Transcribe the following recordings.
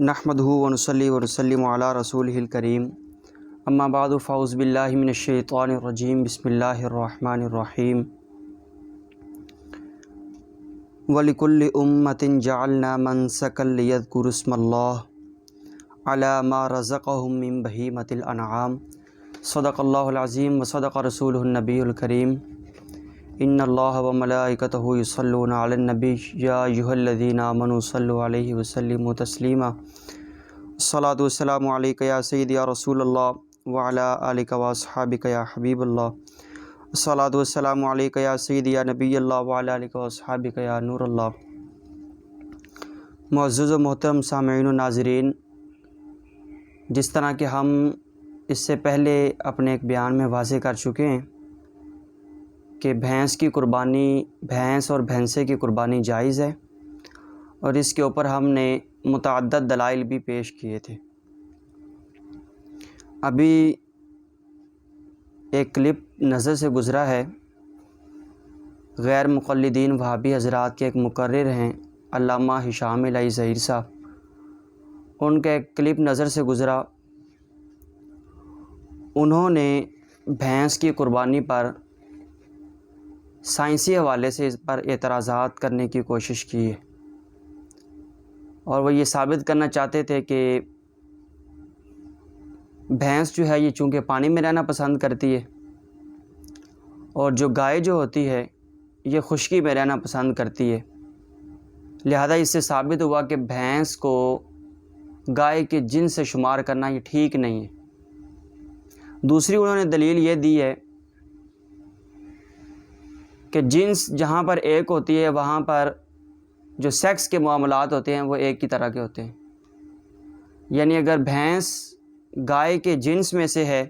نحمدہ ونصلی ونسلم علی رسولہ الکریم اما بعد فاعوذ باللہ من الشیطان الرجیم بسم اللہ الرحمن الرحیم وَلِكُلِّ أُمَّةٍ جَعَلْنَا مَنْسَكًا لِيَذْكُرُوا اسْمَ اللَّهِ عَلَى مَا رَزَقَهُم مِّن بَهِيمَةِ الْأَنْعَامِ صدق اللہ العظیم وصدق رسولہ النبی الکریم ان اللہ وملائکتہ یصلون علی النبی یا ایھا الذین آمنوا صلوا علیہ وسلموا تسلیما الصلاۃ والسلام علیک یا سیدی یا رسول اللہ وعلی آلک واصحابک یا حبیب اللہ الصلاۃ والسلام علیک یا سیدی یا نبی اللہ وعلی آلک واصحابک یا نور اللہ۔ معزز و محترم سامعین و ناظرین، جس طرح کہ ہم اس سے پہلے اپنے ایک بیان میں واضح کر چکے ہیں کہ بھینس کی قربانی، بھینس اور بھینسے کی قربانی جائز ہے، اور اس کے اوپر ہم نے متعدد دلائل بھی پیش کیے تھے۔ ابھی ایک کلپ نظر سے گزرا ہے، غیر مقلدین وہابی حضرات کے ایک مقرر ہیں علامہ ہشام الہی ظہیر صاحب، ان کا ایک کلپ نظر سے گزرا۔ انہوں نے بھینس کی قربانی پر سائنسی حوالے سے اس پر اعتراضات کرنے کی کوشش کی ہے، اور وہ یہ ثابت کرنا چاہتے تھے کہ بھینس جو ہے یہ چونکہ پانی میں رہنا پسند کرتی ہے، اور جو گائے جو ہوتی ہے یہ خشکی میں رہنا پسند کرتی ہے، لہذا اس سے ثابت ہوا کہ بھینس کو گائے کے جنس سے شمار کرنا یہ ٹھیک نہیں ہے۔ دوسری انہوں نے دلیل یہ دی ہے کہ جنس جہاں پر ایک ہوتی ہے وہاں پر جو سیکس کے معاملات ہوتے ہیں وہ ایک کی طرح کے ہوتے ہیں، یعنی اگر بھینس گائے کے جنس میں سے ہے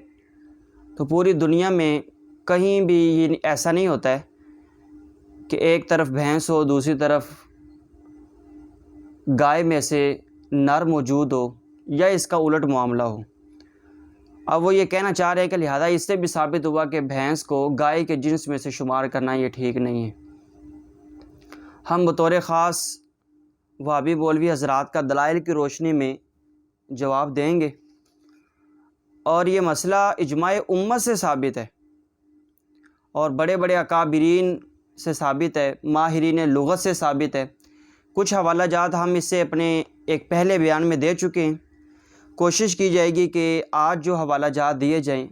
تو پوری دنیا میں کہیں بھی یہ ایسا نہیں ہوتا ہے کہ ایک طرف بھینس ہو دوسری طرف گائے میں سے نر موجود ہو، یا اس کا الٹ معاملہ ہو۔ اب وہ یہ کہنا چاہ رہے ہیں کہ لہذا اس سے بھی ثابت ہوا کہ بھینس کو گائے کے جنس میں سے شمار کرنا یہ ٹھیک نہیں ہے۔ ہم بطور خاص وہابی مولوی حضرات کا دلائل کی روشنی میں جواب دیں گے، اور یہ مسئلہ اجماع امت سے ثابت ہے، اور بڑے بڑے اکابرین سے ثابت ہے، ماہرین لغت سے ثابت ہے۔ کچھ حوالہ جات ہم اس سے اپنے ایک پہلے بیان میں دے چکے ہیں، کوشش کی جائے گی کہ آج جو حوالہ جات دیے جائیں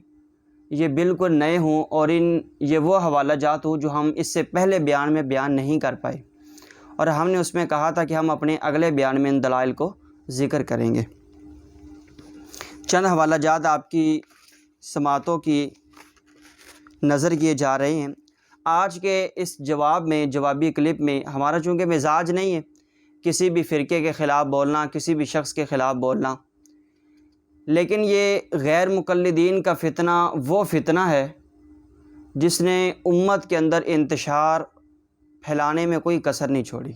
یہ بالکل نئے ہوں، اور یہ وہ حوالہ جات ہوں جو ہم اس سے پہلے بیان میں بیان نہیں کر پائے، اور ہم نے اس میں کہا تھا کہ ہم اپنے اگلے بیان میں ان دلائل کو ذکر کریں گے۔ چند حوالہ جات آپ کی سماعتوں کی نظر کیے جا رہے ہیں۔ آج کے اس جواب میں، جوابی کلپ میں، ہمارا چونکہ مزاج نہیں ہے کسی بھی فرقے کے خلاف بولنا، کسی بھی شخص کے خلاف بولنا، لیکن یہ غیر مقلدین کا فتنہ وہ فتنہ ہے جس نے امت کے اندر انتشار پھیلانے میں کوئی کسر نہیں چھوڑی،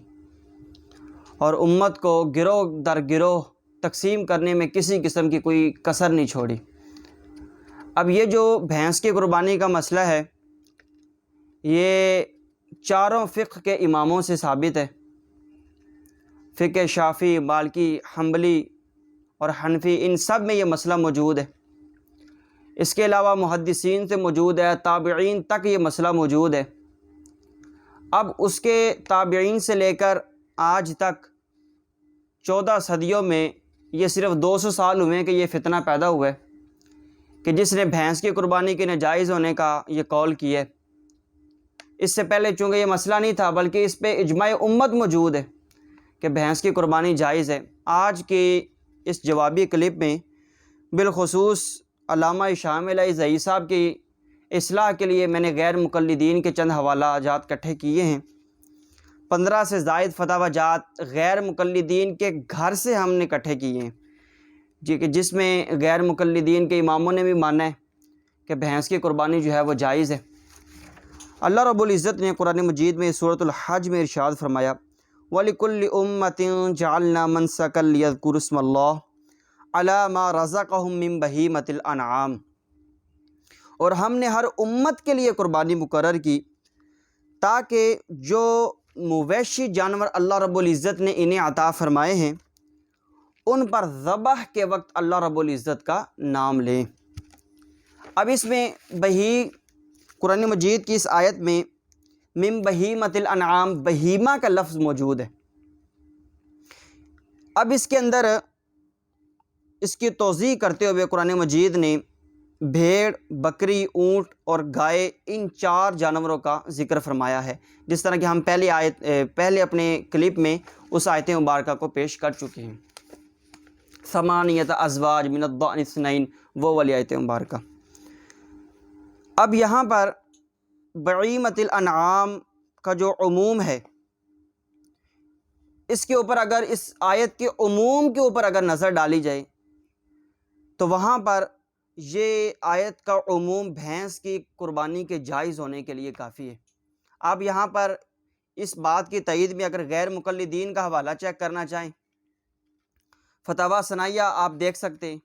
اور امت کو گروہ در گروہ تقسیم کرنے میں کسی قسم کی کوئی کسر نہیں چھوڑی۔ اب یہ جو بھینس کی قربانی کا مسئلہ ہے یہ چاروں فقہ کے اماموں سے ثابت ہے، فقہ شافعی، مالکی، حنبلی اور حنفی، ان سب میں یہ مسئلہ موجود ہے۔ اس کے علاوہ محدثین سے موجود ہے، تابعین تک یہ مسئلہ موجود ہے۔ اب اس کے تابعین سے لے کر آج تک 14 صدیوں میں یہ صرف 200 سال ہوئے ہیں کہ یہ فتنہ پیدا ہوا ہے کہ جس نے بھینس کی قربانی کے ناجائز ہونے کا یہ قول کیا ہے۔ اس سے پہلے چونکہ یہ مسئلہ نہیں تھا، بلکہ اس پہ اجماع امت موجود ہے کہ بھینس کی قربانی جائز ہے۔ آج کے اس جوابی کلپ میں بالخصوص علامہ ہشام الہی ظہیر صاحب کی اصلاح کے لیے میں نے غیر مقلدین کے چند حوالہ جات اکٹھے کیے ہیں۔ 15 سے زائد فتاوی جات غیر مقلدین کے گھر سے ہم نے اکٹھے کیے ہیں، جس میں غیر مقلدین کے اماموں نے بھی مانا ہے کہ بھینس کی قربانی جو ہے وہ جائز ہے۔ اللہ رب العزت نے قرآن مجید میں سورۃ الحج میں ارشاد فرمایا وَلِكُلِّ أُمَّةٍ جَعَلْنَا مَنْسَكًا لِيَذْكُرُوا اسْمَ اللَّهِ عَلَى مَا رَزَقَهُم مِّن بَهِيمَةِ الْأَنْعَامِ، اور ہم نے ہر امت کے لیے قربانی مقرر کی تاکہ جو مویشی جانور اللہ رب العزت نے انہیں عطا فرمائے ہیں ان پر ذبح کے وقت اللہ رب العزت کا نام لیں۔ اب اس میں قرآن مجید کی اس آیت میں من بہیمۃ الانعام، بہیمہ کا لفظ موجود ہے۔ اب اس کے اندر اس کی توضیح کرتے ہوئے قرآن مجید نے بھیڑ، بکری، اونٹ اور گائے، ان 4 جانوروں کا ذکر فرمایا ہے، جس طرح کہ ہم پہلے اپنے کلپ میں اس آیت مبارکہ کو پیش کر چکے ہیں، ثمانیۃ ازواج من الضأن اثنین، وہ والی آیت مبارکہ۔ اب یہاں پر بہیمۃ الانعام کا جو عموم ہے، اس کے اوپر اگر اس آیت کے عموم کے اوپر اگر نظر ڈالی جائے تو وہاں پر یہ آیت کا عموم بھینس کی قربانی کے جائز ہونے کے لیے کافی ہے۔ آپ یہاں پر اس بات کی تائید میں اگر غیر مقلدین کا حوالہ چیک کرنا چاہیں، فتاویٰ ثنائیہ آپ دیکھ سکتے ہیں،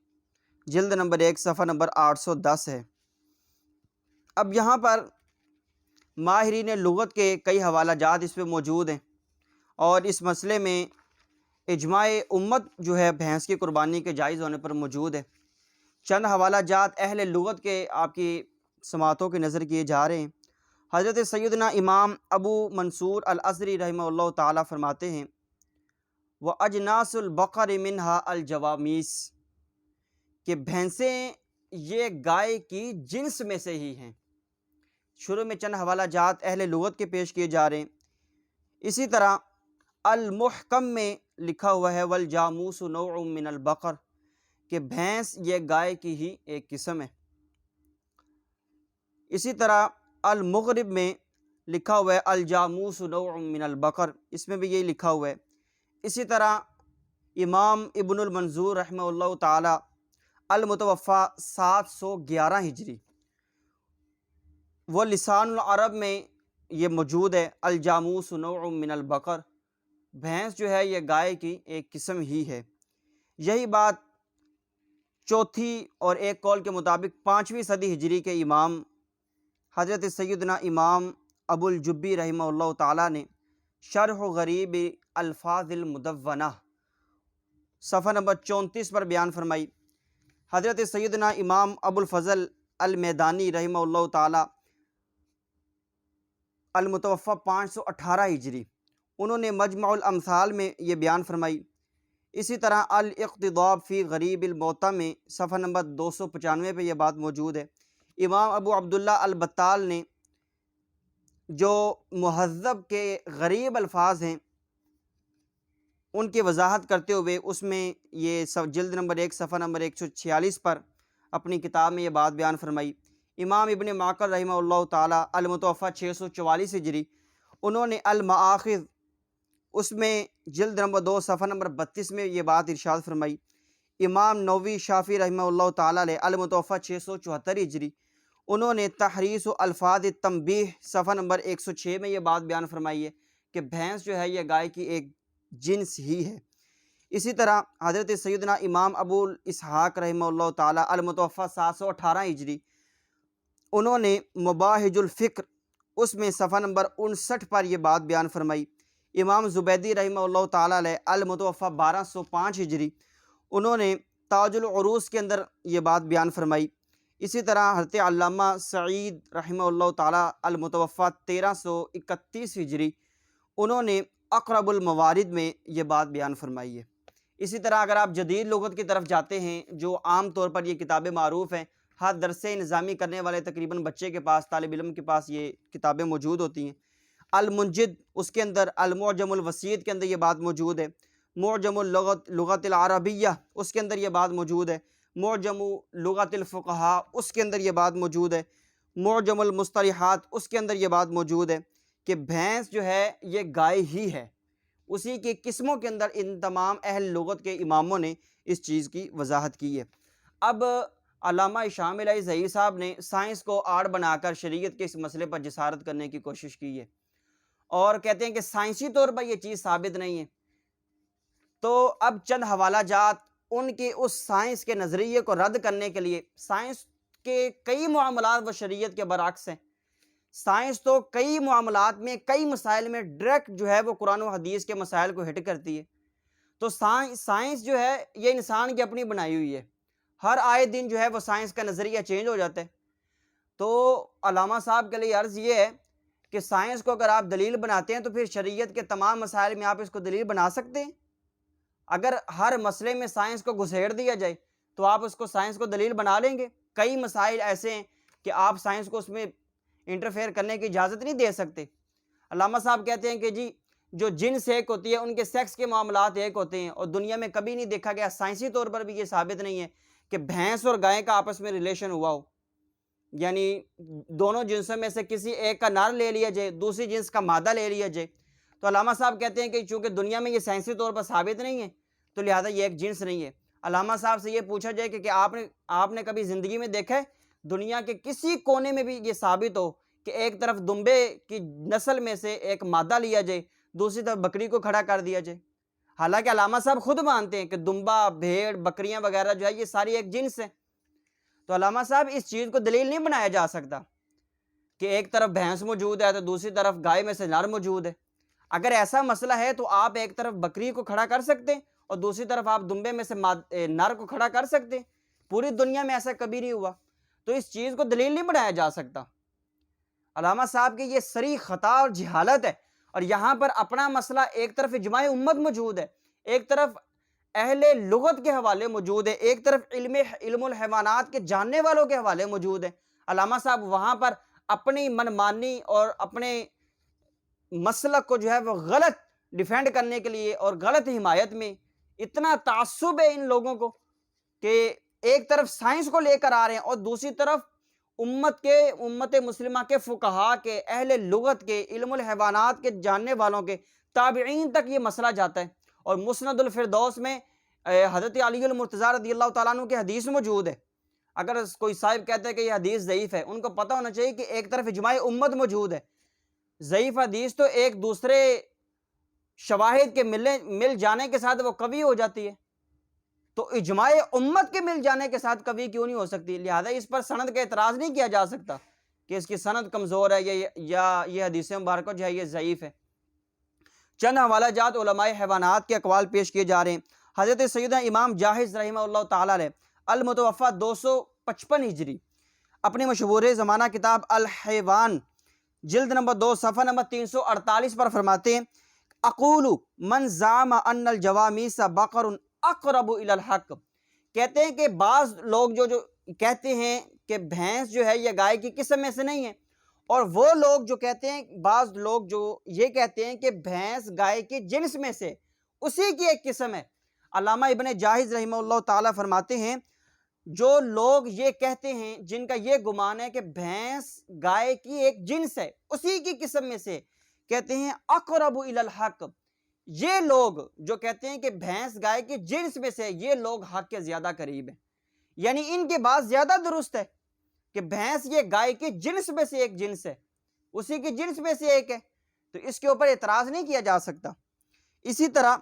جلد نمبر 1 صفحہ نمبر 810 ہے۔ اب یہاں پر ماہرین لغت کے کئی حوالہ جات اس پہ موجود ہیں، اور اس مسئلے میں اجماع امت جو ہے بھینس کی قربانی کے جائز ہونے پر موجود ہے۔ چند حوالہ جات اہل لغت کے آپ کی سماعتوں کی نظر کیے جا رہے ہیں۔ حضرت سیدنا امام ابو منصور الازری رحمہ اللہ تعالیٰ فرماتے ہیں وَأَجْنَاسُ الْبَقَرِ مِنْهَا الْجَوَامِيس، کہ بھینسیں یہ گائے کی جنس میں سے ہی ہیں۔ شروع میں چند حوالہ جات اہل لغت کے پیش کیے جا رہے ہیں۔ اسی طرح المحکم میں لکھا ہوا ہے والجاموس نوع من البقر، کہ بھینس یہ گائے کی ہی ایک قسم ہے۔ اسی طرح المغرب میں لکھا ہوا ہے الجاموس نوع من البقر، اس میں بھی یہی لکھا ہوا ہے۔ اسی طرح امام ابن المنظور رحمہ اللہ تعالی المتوفی 711 ہجری، وہ لسان العرب میں یہ موجود ہے الجاموس نوع من البقر، بھینس جو ہے یہ گائے کی ایک قسم ہی ہے۔ یہی بات چوتھی اور ایک قول کے مطابق 5ویں صدی ہجری کے امام حضرت سیدنا امام ابو الجبی رحمہ اللہ تعالیٰ نے شرح غریب الفاظ المدونہ صفحہ نمبر 34 پر بیان فرمائی۔ حضرت سیدنا امام ابو الفضل المیدانی رحمہ اللہ تعالیٰ المتوفی 518 ہجری، انہوں نے مجمع الامثال میں یہ بیان فرمائی۔ اسی طرح الاقتضاب فی غریب الموطا میں صفحہ نمبر 295 پہ یہ بات موجود ہے۔ امام ابو عبداللہ البطال نے جو مہذب کے غریب الفاظ ہیں ان کی وضاحت کرتے ہوئے اس میں یہ جلد نمبر 1 صفحہ نمبر 146 پر اپنی کتاب میں یہ بات بیان فرمائی۔ امام ابن معقل رحمہ اللہ تعالی المتوفی 644 ہجری، انہوں نے المآخذ اس میں جلد نمبر 2 صفحہ نمبر 32 میں یہ بات ارشاد فرمائی۔ امام نووی شافعی رحمہ اللہ تعالی علیہ المتوفی 674 ہجری، انہوں نے تحریص و الفاظ تنبیہ صفحہ نمبر 106 میں یہ بات بیان فرمائی ہے کہ بھینس جو ہے یہ گائے کی ایک جنس ہی ہے۔ اسی طرح حضرت سیدنا امام ابو اسحاق رحمہ اللہ تعالی المتوفی 718 ہجری، انہوں نے مباحج الفکر اس میں صفحہ نمبر 59 پر یہ بات بیان فرمائی۔ امام زبیدی رحمہ اللہ تعالی علیہ المتوفی 1205 ہجری، انہوں نے تاج العروس کے اندر یہ بات بیان فرمائی۔ اسی طرح حضرت علامہ سعید رحمہ اللہ تعالی المتوفی 1331 ہجری، انہوں نے اقرب الموارد میں یہ بات بیان فرمائی ہے۔ اسی طرح اگر آپ جدید لغت کی طرف جاتے ہیں، جو عام طور پر یہ کتابیں معروف ہیں، ہر درس نظامی کرنے والے تقریباً بچے کے پاس، طالب علم کے پاس یہ کتابیں موجود ہوتی ہیں۔ المنجد اس کے اندر المعجم الوسیط کے اندر یہ بات موجود ہے۔ معجم لغت العربیہ اس کے اندر یہ بات موجود ہے۔ معجم لغت الفقہاء اس کے اندر یہ بات موجود ہے۔ معجم المصطلحات اس کے اندر یہ بات موجود ہے کہ بھینس جو ہے یہ گائے ہی ہے۔ اسی کی قسموں کے اندر ان تمام اہل لغت کے اماموں نے اس چیز کی وضاحت کی ہے۔ اب علامہ ہشام الہی ظہیر صاحب نے سائنس کو آڑ بنا کر شریعت کے اس مسئلے پر جسارت کرنے کی کوشش کی ہے، اور کہتے ہیں کہ سائنسی طور پر یہ چیز ثابت نہیں ہے۔ تو اب چند حوالہ جات ان کے اس سائنس کے نظریے کو رد کرنے کے لیے، سائنس کے کئی معاملات و شریعت کے برعکس ہیں۔ سائنس تو کئی معاملات میں، کئی مسائل میں ڈائریکٹ جو ہے وہ قرآن و حدیث کے مسائل کو ہٹ کرتی ہے۔ تو سائنس جو ہے یہ انسان کی اپنی بنائی ہوئی ہے، ہر آئے دن جو ہے وہ سائنس کا نظریہ چینج ہو جاتا ہے۔ تو علامہ صاحب کے لیے عرض یہ ہے کہ سائنس کو اگر آپ دلیل بناتے ہیں تو پھر شریعت کے تمام مسائل میں آپ اس کو دلیل بنا سکتے ہیں۔ اگر ہر مسئلے میں سائنس کو گھسیڑ دیا جائے تو آپ اس کو سائنس کو دلیل بنا لیں گے؟ کئی مسائل ایسے ہیں کہ آپ سائنس کو اس میں انٹرفیئر کرنے کی اجازت نہیں دے سکتے۔ علامہ صاحب کہتے ہیں کہ جی جو جنس ایک ہوتی ہے ان کے سیکس کے معاملات ایک ہوتے ہیں، اور دنیا میں کبھی نہیں دیکھا گیا، سائنسی طور پر بھی یہ ثابت نہیں ہے کہ بھینس اور گائے کا آپس میں ریلیشن ہوا ہو، یعنی دونوں جنسوں میں سے کسی ایک کا نر لے لیا جائے، دوسری جنس کا مادہ لے لیا جائے۔ تو علامہ صاحب کہتے ہیں کہ چونکہ دنیا میں یہ سائنسی طور پر ثابت نہیں ہے تو لہٰذا یہ ایک جنس نہیں ہے۔ علامہ صاحب سے یہ پوچھا جائے کہ آپ نے کبھی زندگی میں دیکھا ہے دنیا کے کسی کونے میں بھی یہ ثابت ہو کہ ایک طرف دمبے کی نسل میں سے ایک مادہ لیا جائے، دوسری طرف بکری کو کھڑا کر دیا جائے؟ حالانکہ علامہ صاحب خود مانتے ہیں کہ دمبا، بھیڑ، بکریاں وغیرہ جو ہے یہ ساری ایک جنس ہے۔ تو علامہ صاحب اس چیز کو دلیل نہیں بنایا جا سکتا کہ ایک طرف بھینس موجود ہے تو دوسری طرف گائے میں سے نر موجود ہے۔ اگر ایسا مسئلہ ہے تو آپ ایک طرف بکری کو کھڑا کر سکتے ہیں اور دوسری طرف آپ دمبے میں سے نر کو کھڑا کر سکتے ہیں۔ پوری دنیا میں ایسا کبھی نہیں ہوا، تو اس چیز کو دلیل نہیں بنایا جا سکتا۔ علامہ صاحب کی یہ صریح خطا اور جہالت ہے، اور یہاں پر اپنا مسئلہ ایک طرف اجماع امت موجود ہے، ایک طرف اہل لغت کے حوالے موجود ہے، ایک طرف علم الحیوانات کے جاننے والوں کے حوالے موجود ہے۔ علامہ صاحب وہاں پر اپنی منمانی اور اپنے مسلک کو جو ہے وہ غلط ڈیفینڈ کرنے کے لیے اور غلط حمایت میں اتنا تعصب ہے ان لوگوں کو کہ ایک طرف سائنس کو لے کر آ رہے ہیں اور دوسری طرف امت مسلمہ کے فقہاء کے، اہل لغت کے، علم الحیوانات کے جاننے والوں کے، تابعین تک یہ مسئلہ جاتا ہے۔ اور مسند الفردوس میں حضرت علی المرتضیٰ رضی اللہ تعالیٰ عنہ کی حدیث موجود ہے۔ اگر کوئی صاحب کہتا ہے کہ یہ حدیث ضعیف ہے، ان کو پتہ ہونا چاہیے کہ ایک طرف اجماع امت موجود ہے۔ ضعیف حدیث تو ایک دوسرے شواہد کے مل جانے کے ساتھ وہ قوی ہو جاتی ہے، تو اجماع امت کے مل جانے کے ساتھ قوی کیوں نہیں ہو سکتی؟ لہذا اس پر سند کا اعتراض نہیں کیا جا سکتا کہ اس کی سند کمزور ہے یا یہ حدیث مبارکہ جو ہے یہ ضعیف ہے۔ چند حوالہ جات علماء حیوانات کے اقوال پیش کیے جا رہے ہیں۔ حضرت سیدنا امام جاحظ رحمہ اللہ تعالیٰ علیہ المتوفی 255 ہجری اپنی مشہور زمانہ کتاب الحیوان جلد نمبر 2 صفحہ نمبر 348 پر فرماتے ہیں، اقول من زعم ان الجوامیس بقر اقرب الی الحق، کہتے ہیں کہ بعض لوگ جو کہتے ہیں کہ بھینس جو ہے یہ گائے کی قسم میں سے نہیں ہے، اور وہ لوگ جو کہتے ہیں، بعض لوگ جو یہ کہتے ہیں کہ بھینس گائے کی جنس میں سے اسی کی ایک قسم ہے۔ علامہ ابن جاحظ رحمہ اللہ تعالیٰ فرماتے ہیں جو لوگ یہ کہتے ہیں، جن کا یہ گمان ہے کہ بھینس گائے کی ایک جنس ہے، اسی کی قسم میں سے، کہتے ہیں اقرب الی الحق، یہ لوگ جو کہتے ہیں کہ بھینس گائے کی جنس میں سے، یہ لوگ حق کے زیادہ قریب ہیں، یعنی ان کی بات زیادہ درست ہے کہ بھینس یہ گائے کی جنس میں سے ایک جنس ہے، اسی کی جنس میں سے ایک ہے، تو اس کے اوپر اعتراض نہیں کیا جا سکتا۔ اسی طرح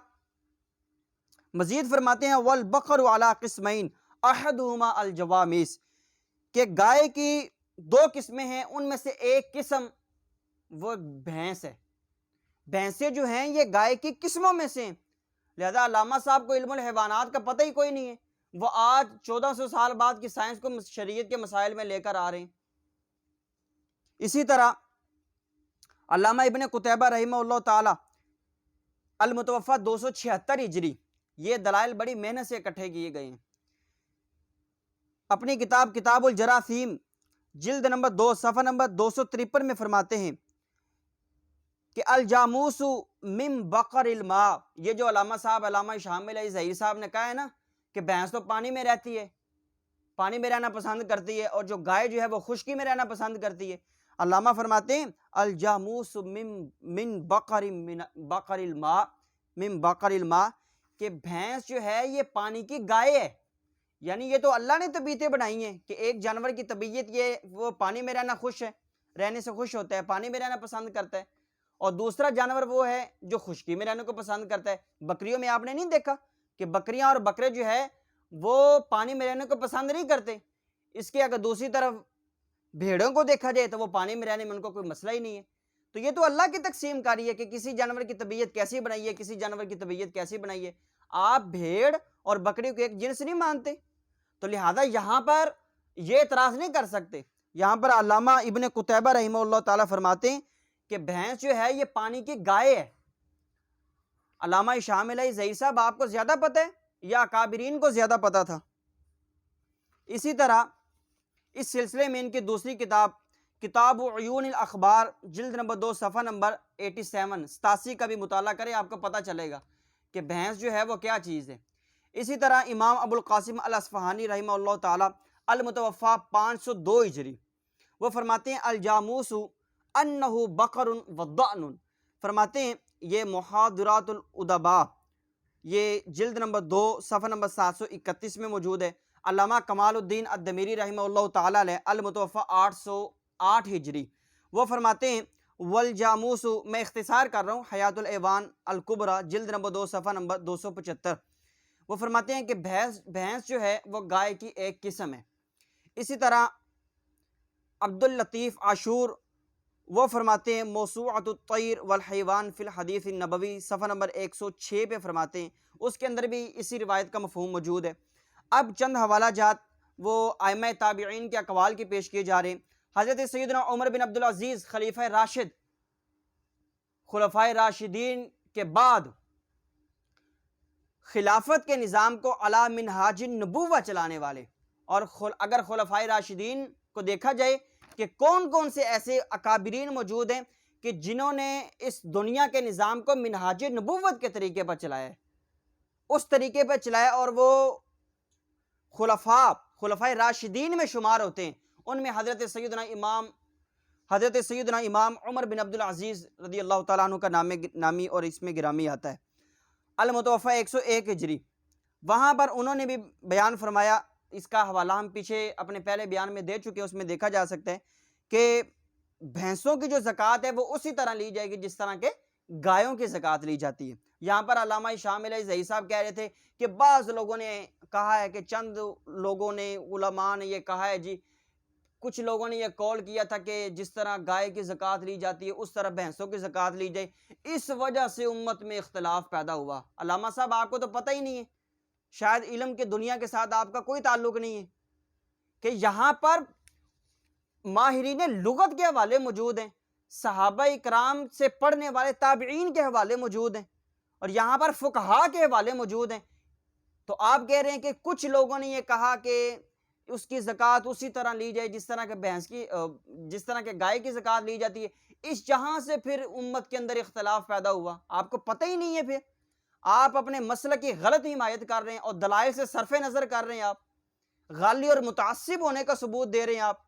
مزید فرماتے ہیں والبقر علی قسمین احدہما الجوامیس، کہ گائے کی دو قسمیں ہیں، ان میں سے ایک قسم وہ بھینس ہے، بھینسیں جو ہیں یہ گائے کی قسموں میں سے ہیں۔ لہذا علامہ صاحب کو علم الحیوانات کا پتہ ہی کوئی نہیں ہے، وہ آج 1400 سال بعد کی سائنس کو شریعت کے مسائل میں لے کر آ رہے ہیں۔ اسی طرح علامہ ابن قتیبہ رحمہ اللہ تعالی المتوفی 276 ہجری، یہ دلائل بڑی محنت سے اکٹھے کیے گئے ہیں، اپنی کتاب الجراثیم جلد نمبر 2 صفحہ نمبر 253 میں فرماتے ہیں کہ الجاموس من بقر الماء، یہ جو علامہ شامل ظہیر صاحب نے کہا ہے نا کہ بھینس تو پانی میں رہتی ہے، پانی میں رہنا پسند کرتی ہے، اور جو گائے جو ہے وہ خشکی میں رہنا پسند کرتی ہے۔ علامہ فرماتے ہیں الجاموس من بقر الماء، کہ بھینس جو ہے یہ پانی کی گائے ہے، یعنی یہ تو اللہ نے طبیعتیں بنائی ہیں کہ ایک جانور کی طبیعت یہ وہ پانی میں رہنے سے خوش ہوتا ہے، پانی میں رہنا پسند کرتا ہے، اور دوسرا جانور وہ ہے جو خشکی میں رہنے کو پسند کرتا ہے۔ بکریوں میں آپ نے نہیں دیکھا کہ بکریاں اور بکرے جو ہے وہ پانی میں رہنے کو پسند نہیں کرتے، اس کے اگر دوسری طرف بھیڑوں کو دیکھا جائے تو وہ پانی میں رہنے میں ان کو کوئی مسئلہ ہی نہیں ہے۔ تو یہ تو اللہ کی تقسیم کاری ہے کہ کسی جانور کی طبیعت کیسی بنائی ہے، کسی جانور کی طبیعت کیسی بنائی ہے۔ آپ بھیڑ اور بکری کو ایک جنس نہیں مانتے؟ تو لہذا یہاں پر یہ اعتراض نہیں کر سکتے۔ یہاں پر علامہ ابن قتیبہ رحمہ اللہ تعالیٰ فرماتے ہیں کہ بھینس جو ہے یہ پانی کی گائے ہے۔ علامہ شامل زئی صاحب آپ کو زیادہ پتہ ہے یا اکابرین کو زیادہ پتہ تھا؟ اسی طرح اس سلسلے میں ان کی دوسری کتاب کتاب عیون الاخبار جلد نمبر 2 صفحہ نمبر 87 کا بھی مطالعہ کریں، آپ کو پتہ چلے گا کہ بھینس جو ہے وہ کیا چیز ہے۔ اسی طرح امام ابو القاسم الاصفہانی رحمہ اللہ تعالی المتوفی 502 ہجری وہ فرماتے ہیں الجاموس انہ بقر وضأن، فرماتے ہیں یہ محاضرات الادباء یہ جلد نمبر 2 صفحہ نمبر 731 میں موجود ہے۔ علامہ کمال الدین الدمیری رحمہ اللہ تعالیٰ علیہ المتوفی 808 ہجری وہ فرماتے ہیں والجاموس، میں اختصار کر رہا ہوں، حیات الایوان الکبریٰ جلد نمبر 2 صفحہ نمبر 275، وہ فرماتے ہیں کہ بھینس جو ہے وہ گائے کی ایک قسم ہے۔ اسی طرح عبداللطیف عاشور وہ فرماتے ہیں موسوعۃ الطیر والحیوان فی الحدیث النبوی صفحہ نمبر 106 پہ فرماتے ہیں، اس کے اندر بھی اسی روایت کا مفہوم موجود ہے۔ اب چند حوالہ جات وہ ائمہ تابعین کے اقوال کی پیش کیے جا رہے ہیں۔ حضرت سیدنا عمر بن عبدالعزیز خلیفہ راشد، خلفائے راشدین کے بعد خلافت کے نظام کو علی منہاج النبوہ چلانے والے، اور اگر خلفائے راشدین کو دیکھا جائے کہ کون کون سے ایسے اکابرین موجود ہیں کہ جنہوں نے اس دنیا کے نظام کو منہاج نبوت کے طریقے پر چلایا ہے، اس طریقے پر چلایا، اور وہ خلفائے راشدین میں شمار ہوتے ہیں، ان میں حضرت سیدنا امام عمر بن عبدالعزیز رضی اللہ تعالیٰ عنہ کا نامی اور اس میں گرامی آتا ہے، المتوفی 101 ہجری۔ وہاں پر انہوں نے بھی بیان فرمایا، اس کا حوالہ ہم پیچھے اپنے پہلے بیان میں دے چکے ہیں، اس میں دیکھا جا سکتا ہے کہ بھینسوں کی جو زکوٰۃ ہے وہ اسی طرح لی جائے گی جس طرح کے گایوں کی زکوٰۃ لی جاتی ہے۔ یہاں پر علامہ شامل زئی صاحب کہہ رہے تھے کہ بعض لوگوں نے کہا ہے کہ چند لوگوں نے علماء نے یہ کہا ہے جی، کچھ لوگوں نے یہ قول کیا تھا کہ جس طرح گائے کی زکوٰۃ لی جاتی ہے اس طرح بھینسوں کی زکوٰۃ لی جائے، اس وجہ سے امت میں اختلاف پیدا ہوا۔ علامہ صاحب آپ کو تو پتہ ہی نہیں ہے، شاید علم کے دنیا کے ساتھ آپ کا کوئی تعلق نہیں ہے، کہ یہاں پر ماہرین لغت کے حوالے موجود ہیں، صحابہ اکرام سے پڑھنے والے تابعین کے حوالے موجود ہیں، اور یہاں پر فقہاء کے حوالے موجود ہیں۔ تو آپ کہہ رہے ہیں کہ کچھ لوگوں نے یہ کہا کہ اس کی زکوٰۃ اسی طرح لی جائے جس طرح کہ جس طرح کہ گائے کی زکوٰۃ لی جاتی ہے، اس جہاں سے پھر امت کے اندر اختلاف پیدا ہوا۔ آپ کو پتہ ہی نہیں ہے، پھر آپ اپنے مسلک کی غلط حمایت کر رہے ہیں اور دلائل سے صرف نظر کر رہے ہیں، آپ غالی اور متعصب ہونے کا ثبوت دے رہے ہیں۔ آپ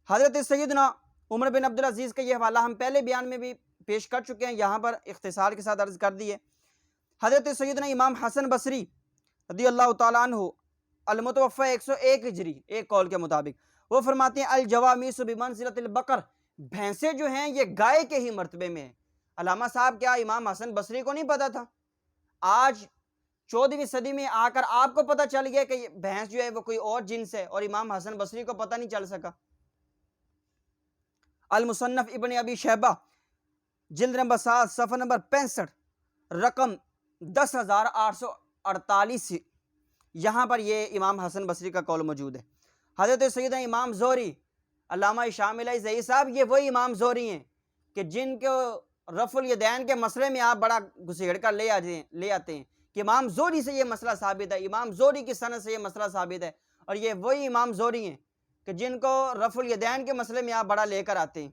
حضرت سیدنا عمر بن عبدالعزیز کا یہ حوالہ ہم پہلے بیان میں بھی پیش کر چکے ہیں، یہاں پر اختصار کے ساتھ عرض کر دی ہے۔ حضرت سیدنا امام حسن بصری رضی اللہ تعالیٰ عنہ المتوفی 101 ہجری ایک قول کے مطابق وہ فرماتے ہیں الجوامیس بمنزلۃ البقر، بھینسیں جو ہیں یہ گائے کے ہی مرتبے میں ہیں۔ علامہ صاحب کیا امام حسن بصری کو نہیں پتا تھا؟ آج 14ویں صدی میں آ کر آپ کو پتہ چل گیا کہ بھینس جو ہے وہ کوئی اور جنس ہے، اور امام حسن بصری کو پتہ نہیں چل سکا؟ المصنف ابن ابی شیبہ جلد نمبر 7 صفحہ نمبر 65 رقم 10,848 یہاں پر یہ امام حسن بصری کا قول موجود ہے۔ حضرت سیدنا امام زہری علامہ شامل زئی صاحب یہ وہی امام زہری ہیں کہ جن کو رفع الیدین کے مسئلے میں آپ بڑا گھسیڑ کر لے آتے ہیں کہ امام زہری سے یہ مسئلہ ثابت ہے، امام زہری کی سند سے یہ مسئلہ ثابت ہے، اور یہ وہی امام زہری ہیں کہ جن کو رفع الیدین کے مسئلے میں آپ بڑا لے کر آتے ہیں،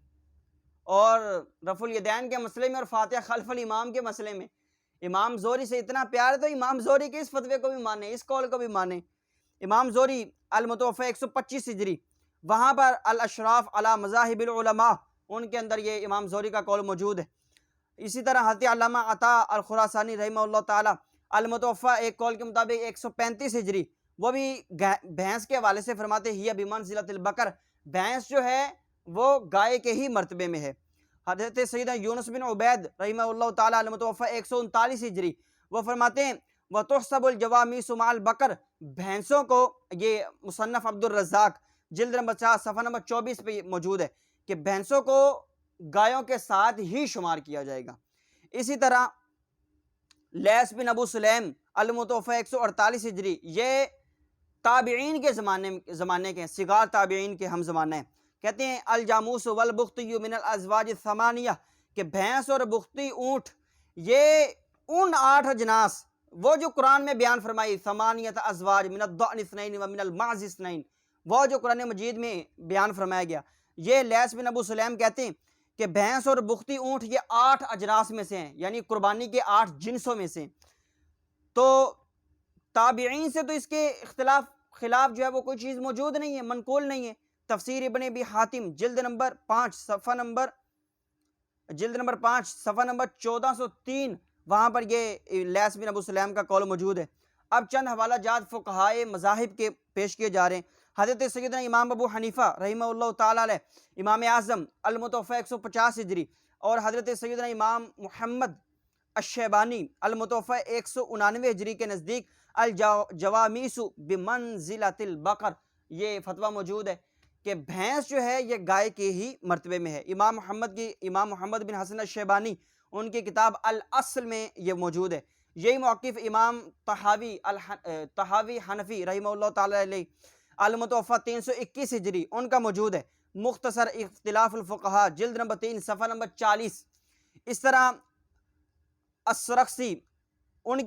اور رفع الیدین کے مسئلے میں اور فاتحہ خلف الامام کے مسئلے میں امام زہری سے اتنا پیار ہے تو امام زہری کے اس فتوے کو بھی مانیں، اس قول کو بھی مانیں۔ امام زہری المتوفی 125 ہجری وہاں پر الاشراف علی مذاہب العلماء ان کے اندر یہ امام زہری کا قول موجود ہے۔ اسی طرح حضرت علامہ عطا الخراسانی رحمہ اللہ تعالی المتوفی ایک قول کے مطابق 135 ہجری وہ بھی بھینس کے حوالے سے فرماتے ہی بمنزلۃ البقر، بھینس جو ہے وہ گائے کے ہی مرتبے میں ہے۔ حضرت سیدنا یونس بن عبید رحمہ اللہ تعالی المتوفی 139 ہجری وہ فرماتے ہیں وَتُحْسَبُ الْجَوَامِيسُ مَعَ الْبَقَرِ، بھینسوں کو، یہ مصنف عبد الرزاق جلد نمبر 4 صفحہ نمبر 24 پہ موجود ہے کہ بھینسوں کو گایوں کے ساتھ ہی شمار کیا جائے گا۔ اسی طرح لیث بن ابو سلیم المتوفی 148 ہجری، یہ تابعین کے زمانے کے ہیں، صغار تابعین کے ہم زمانہ ہیں۔ کہتے ہیں الجاموس والبختی من الازواج الثمانیہ، کہ بھینس اور بختی اونٹ یہ ان 8 اجناس وہ جو قرآن میں بیان فرمائی، ثمانیۃ ازواج من الضأن اثنین ومن المعز اثنین، وہ جو قرآن مجید میں بیان فرمایا گیا، یہ لیث بن ابو سلیم کہتے ہیں کہ بھینس اور بختی اونٹ یہ 8 اجناس میں سے ہیں، یعنی قربانی کے 8 جنسوں میں سے ہیں۔ تو تابعین سے تو اس کے خلاف جو ہے وہ کوئی چیز موجود نہیں ہے، منقول نہیں ہے۔ تفسیر ابن ابی حاتم جلد نمبر 5 صفحہ نمبر 1403، وہاں پر یہ لیث بن ابو سلیم کا قول موجود ہے۔ اب چند حوالہ جات فقہائے مذاہب کے پیش کیے جا رہے ہیں۔ حضرت سیدنا امام ابو حنیفہ رحمہ اللہ تعالیٰ علیہ، امام اعظم المتوفی 150 ہجری، اور حضرت سیدنا امام محمد الشیبانی المتوفی 199 ہجری کے نزدیک الجوامیس بمنزلۃ البقر، یہ فتویٰ موجود ہے کہ بھینس جو ہے یہ گائے کے ہی مرتبے میں ہے۔ امام محمد بن حسن الشیبانی ان کی کتاب الاصل میں یہ موجود ہے۔ یہی موقف امام طحاوی حنفی رحمہ اللہ تعالی علیہ المتوفی 321 ہجری ان کا موجود ہے۔ مختصر اختلاف الفقہاء جلد نمبر 3 صفحہ نمبر 40۔ اس طرح السرخسی ان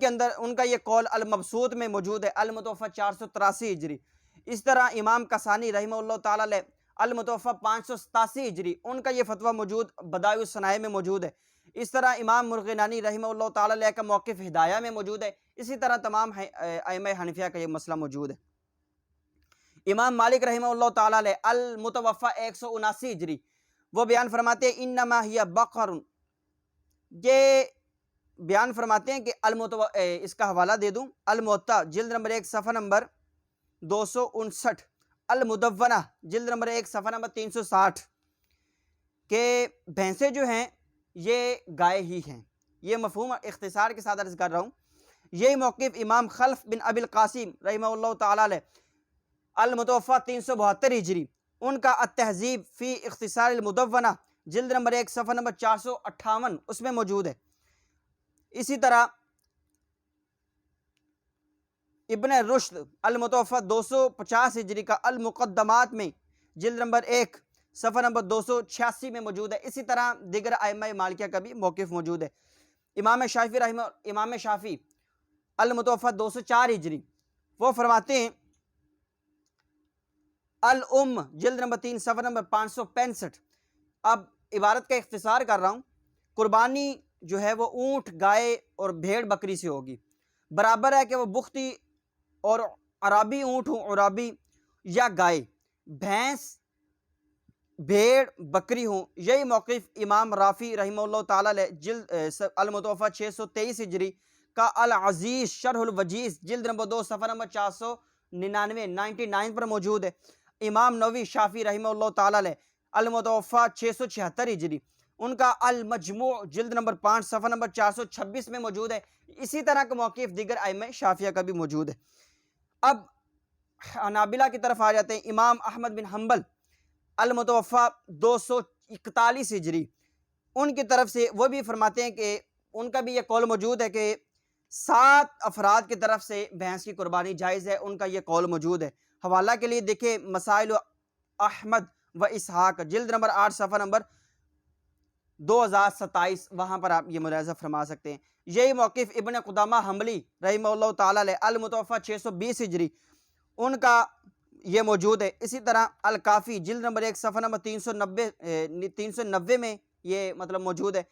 کا یہ قول المبسوط میں موجود ہے، المتوفی 483 ہجری۔ اس طرح امام کسانی رحمہ اللہ تعالی علیہ المتوفی 587 ہجری ان کا یہ فتویٰ موجود بدائع الصنائع میں موجود ہے۔ اس طرح امام مرغنانی رحمہ اللہ تعالی علیہ کا موقف ہدایہ میں موجود ہے۔ اسی طرح تمام ائمہ حنفیہ کا یہ مسئلہ موجود ہے۔ امام مالک رحمہ اللہ تعالی علیہ المتوفی 179 ہجری وہ بیان فرماتے ہیں انما ہی بقر، یہ بیان فرماتے ہیں کہ اس کا حوالہ دے دوں، الموطا جلد نمبر 1 صفحہ نمبر 259، المدونہ جلد نمبر 1 صفحہ نمبر 360، کہ بھینسیں جو ہیں یہ گائے ہی ہیں۔ یہ مفہوم اختصار کے ساتھ عرض کر رہا ہوں۔ یہی موقف امام خلف بن ابی القاسم رحمہ اللہ تعالی علیہ المتوفی 372 ہجری ان کا التہذیب فی اختصار المدونہ جلد نمبر 1 صفحہ نمبر 458 اس میں موجود ہے۔ اسی طرح ابن رشد المتوفی 250 ہجری کا المقدمات میں جلد نمبر 1 صفحہ نمبر 286 میں موجود ہے۔ اسی طرح دیگر ائمہ مالکیہ کا بھی موقف موجود ہے۔ امام شافعی المتوفی 204 ہجری وہ فرماتے ہیں الام جلد نمبر 3 صفحہ نمبر 565۔ اب عبارت کا اختصار کر رہا ہوں۔ قربانی جو ہے وہ اونٹ، گائے اور بھیڑ بکری سے ہوگی، برابر ہے کہ وہ بختی اور عرابی اونٹ ہوں، عرابی یا گائے، بھینس، بھیڑ، بکری ہوں۔ یہی موقف امام رافی رحمہ اللہ تعالی علیہ جلد المتوفی 623 ہجری کا العزیز شرح الوجیز جلد نمبر 2 صفحہ نمبر 499 پر موجود ہے۔ امام نووی شافعی رحمہ اللہ تعالی علیہ المتوفی 676 ہجری ان کا المجموع جلد نمبر 5 صفحہ نمبر 426 میں موجود ہے۔ اسی طرح کا موقف دیگر ائمہ شافعیہ کا بھی موجود ہے۔ اب حنابلہ کی طرف آ جاتے ہیں۔ امام احمد بن حنبل المتوفی 241 ہجری ان کی طرف سے وہ بھی فرماتے ہیں کہ ان کا بھی یہ قول موجود ہے کہ 7 افراد کی طرف سے بھینس کی قربانی جائز ہے، ان کا یہ قول موجود ہے۔ حوالہ کے لیے دیکھیں مسائل احمد و اسحاق جلد نمبر 8 صفحہ نمبر 2027، وہاں پر آپ یہ ملاحظہ فرما سکتے ہیں۔ یہی موقف ابن قدامہ حنبلی رحمہ اللہ تعالی علیہ المتوفی 620 ہجری ان کا یہ موجود ہے۔ اسی طرح الکافی جلد نمبر 1 صفحہ نمبر 390 میں یہ مطلب موجود ہے۔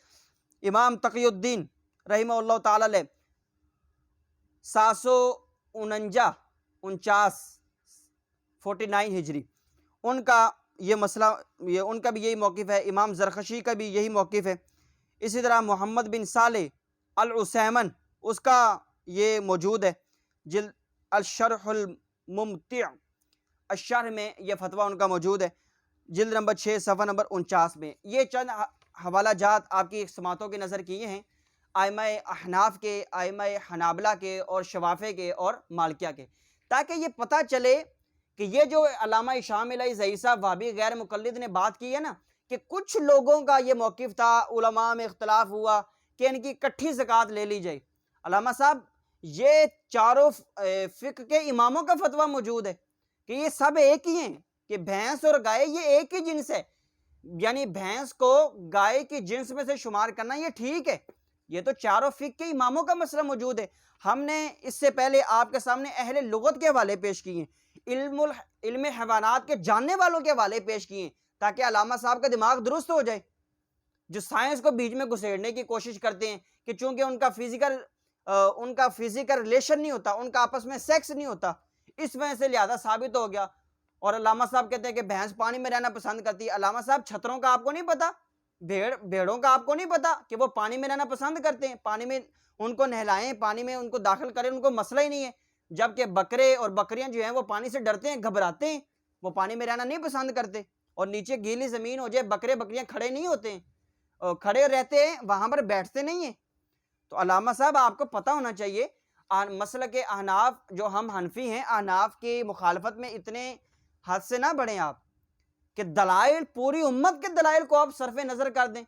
امام تقی الدین رحمہ اللہ تعالی علیہ 749 ہجری ان کا یہ مسئلہ ان کا بھی یہی موقف ہے۔ امام زرخشی کا بھی یہی موقف ہے۔ اسی طرح محمد بن صالح العثیمن اس کا یہ موجود ہے، جلد الشرح الممتع الشرح میں یہ فتویٰ ان کا موجود ہے، جلد نمبر 6 صفحہ نمبر 49 میں۔ یہ چند حوالہ جات آپ کی سماعتوں کی نظر کیے ہیں ائمہ احناف کے، ائمہ حنابلہ کے اور شوافع کے اور مالکیہ کے، تاکہ یہ پتہ چلے کہ یہ جو علامہ ہشام الہی صاحب وہابی غیر مقلد نے بات کی ہے نا، کہ کچھ لوگوں کا یہ موقف تھا، علماء میں اختلاف ہوا کہ ان کی کٹھی زکوٰۃ لے لی جائے۔ علامہ صاحب یہ چاروں فقہ کے اماموں کا فتویٰ موجود ہے کہ یہ سب ایک ہی ہیں، کہ بھینس اور گائے یہ ایک ہی جنس ہے، یعنی بھینس کو گائے کی جنس میں سے شمار کرنا یہ ٹھیک ہے۔ یہ تو چاروں فقہ کے اماموں کا مسئلہ موجود ہے۔ ہم نے اس سے پہلے آپ کے سامنے اہل لغت کے حوالے پیش کیے ہیں، علم حیوانات کے جاننے والوں کے حوالے پیش کیے ہیں، تاکہ علامہ صاحب کا دماغ درست ہو جائے۔ جو سائنس کو بیچ میں گھسیڑنے کی کوشش کرتے ہیں کہ چونکہ ان کا فزیکل ریلیشن نہیں ہوتا، ان کا آپس میں سیکس نہیں ہوتا، اس وجہ سے لہذا ثابت ہو گیا۔ اور علامہ صاحب کہتے ہیں کہ بھینس پانی میں رہنا پسند کرتی ہے۔ علامہ صاحب چھتروں کا آپ کو نہیں پتا، بھیڑوں کا آپ کو نہیں پتا کہ وہ پانی میں رہنا پسند کرتے ہیں، پانی میں ان کو نہلائیں، پانی میں ان کو داخل کریں، ان کو مسئلہ ہی نہیں ہے۔ جبکہ بکرے اور بکریاں جو ہیں وہ پانی سے ڈرتے ہیں، گھبراتے ہیں، وہ پانی میں رہنا نہیں پسند کرتے۔ اور نیچے گیلی زمین ہو جائے، بکریاں کھڑے نہیں ہوتے ہیں، کھڑے رہتے ہیں، وہاں پر بیٹھتے نہیں ہیں۔ تو علامہ صاحب آپ کو پتہ ہونا چاہیے، مسلک احناف جو ہم حنفی ہیں، احناف کی مخالفت میں اتنے حد سے نہ بڑھیں آپ کہ دلائل، پوری امت کے دلائل کو آپ صرف نظر کر دیں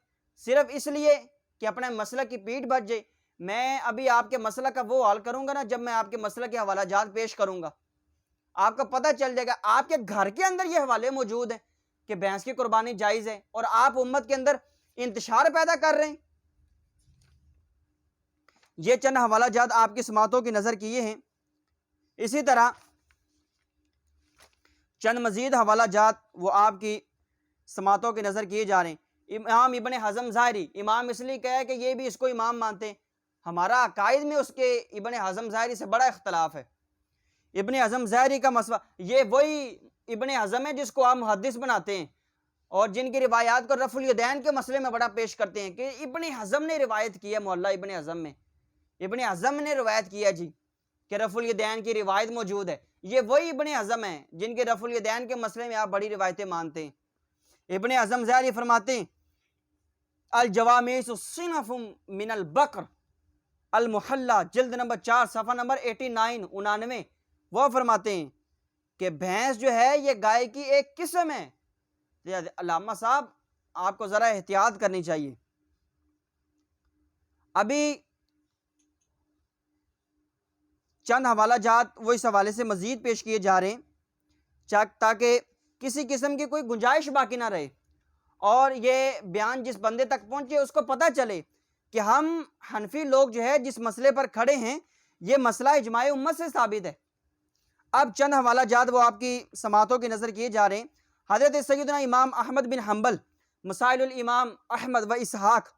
صرف اس لیے کہ اپنے مسئلہ کی پیٹھ بچ جائے۔ میں ابھی آپ کے مسئلہ کا وہ حل کروں گا نا جب میں آپ کے مسئلہ کے حوالہ جات پیش کروں گا، آپ کو پتہ چل جائے گا۔ آپ کے گھر کے اندر یہ حوالے موجود ہیں کہ بھینس کی قربانی جائز ہے، اور آپ امت کے اندر انتشار پیدا کر رہے ہیں۔ یہ چند حوالہ جات آپ کی سماعتوں کی نظر کیے ہیں۔ اسی طرح چند مزید حوالہ جات وہ آپ کی سماعتوں کی نظر کیے جا رہے ہیں۔ امام ابن حزم ظاہری، امام اس لیے کہا ہے کہ یہ بھی اس کو امام مانتے ہیں، ہمارا عقائد میں اس کے ابن حزم ظاہری سے بڑا اختلاف ہے۔ ابن حزم ظاہری کا مسئلہ، یہ وہی ابن حزم ہے جس کو آپ محدث بناتے ہیں اور جن کی روایات کو رفع الیدین کے مسئلے میں بڑا پیش کرتے ہیں کہ ابن حزم نے روایت کی ہے، محلہ ابن حزم میں ابن حزم نے روایت کیا جی کہ رفع الیدین کی روایت موجود ہے۔ یہ وہی ابن حزم ہیں جن کے رفع الیدین کے مسئلے میں آپ بڑی روایتیں مانتے ہیں۔ ابن حزم ظاہری فرماتے ہیں الجوامیس صنف من البقر المحلہ، جلد نمبر 4 صفحہ نمبر 89 وہ فرماتے ہیں کہ بھینس جو ہے یہ گائے کی ایک قسم ہے۔ علامہ صاحب آپ کو ذرا احتیاط کرنی چاہیے۔ ابھی چند حوالہ جات وہ اس حوالے سے مزید پیش کیے جا رہے ہیں تاکہ کسی قسم کی کوئی گنجائش باقی نہ رہے، اور یہ بیان جس بندے تک پہنچے اس کو پتہ چلے کہ ہم حنفی لوگ جو ہے جس مسئلے پر کھڑے ہیں یہ مسئلہ اجماع امت سے ثابت ہے۔ اب چند حوالہ جات وہ آپ کی سماعتوں کی نظر کیے جا رہے ہیں۔ حضرت سیدنا امام احمد بن حنبل، مسائل الامام احمد و اسحاق،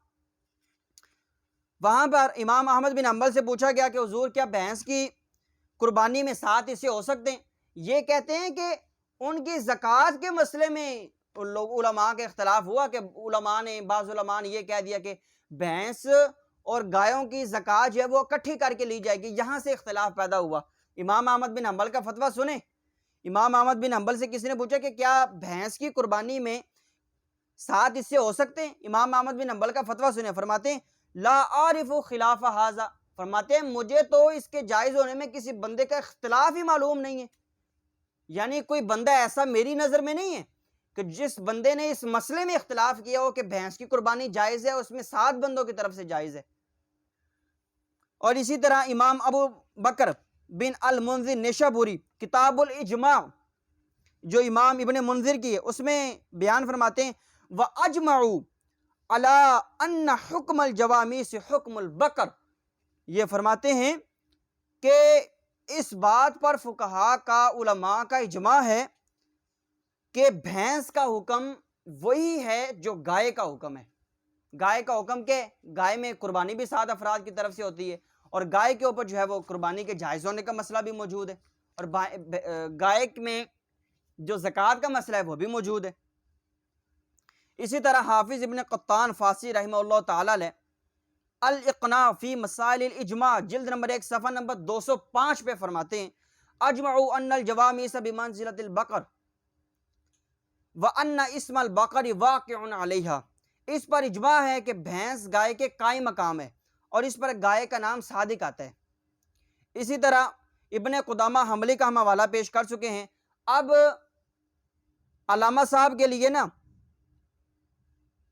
وہاں پر امام احمد بن حنبل سے پوچھا گیا کہ حضور کیا بھینس کی قربانی میں 7 حصے ہو سکتے ہیں؟ یہ کہتے ہیں کہ ان کی زکوٰۃ کے مسئلے میں علماء کے اختلاف ہوا کہ بعض علماء نے یہ کہہ دیا کہ بھینس اور گایوں کی زکوٰۃ جو ہے وہ اکٹھی کر کے لی جائے گی، یہاں سے اختلاف پیدا ہوا۔ امام احمد بن حنبل کا فتویٰ سنیں۔ امام احمد بن حنبل سے کسی نے پوچھا کہ کیا بھینس کی قربانی میں 7 حصے ہو سکتے ہیں؟ امام احمد بن حنبل کا فتویٰ سنیں، فرماتے ہیں لا اعرف خلاف ھذا، فرماتے ہیں مجھے تو اس کے جائز ہونے میں کسی بندے کا اختلاف ہی معلوم نہیں ہے، یعنی کوئی بندہ ایسا میری نظر میں نہیں ہے کہ جس بندے نے اس مسئلے میں اختلاف کیا ہو کہ بھینس کی قربانی جائز ہے، اس میں 7 بندوں کی طرف سے جائز ہے۔ اور اسی طرح امام ابو بکر بن المنذر نیشابوری، کتاب الاجماع جو امام ابن منذر کی ہے، اس میں بیان فرماتے ہیں وَأَجْمَعُوا عَلَىٰ أَنَّ حُکْمَ الْجَوَامِيسِ حُکْمُ الْبَقَرِ، یہ فرماتے ہیں کہ اس بات پر فقہاء کا، علماء کا اجماع ہے کہ بھینس کا حکم وہی ہے جو گائے کا حکم ہے۔ گائے کا حکم کہ گائے میں قربانی بھی 7 افراد کی طرف سے ہوتی ہے، اور گائے کے اوپر جو ہے وہ قربانی کے جائز ہونے کا مسئلہ بھی موجود ہے، اور گائے میں جو زکوٰۃ کا مسئلہ ہے وہ بھی موجود ہے۔ اسی طرح حافظ ابن قطان فاسی رحمہ اللہ تعالی علیہ الاقناع فی مسائل الاجماع، جلد نمبر 1 صفحہ نمبر 205 پہ فرماتے ہیں اجمعوا ان الجوامیس بمنزلۃ البقر وان اسم البقر واقع علیہا، اس پر اجماع ہے کہ بھینس گائے کے قائم مقام ہے، اور اس پر گائے کا نام صادق آتا ہے۔ اسی طرح ابن قدامہ حنبلی کا ہم حوالہ پیش کر چکے ہیں۔ اب علامہ صاحب کے لیے نا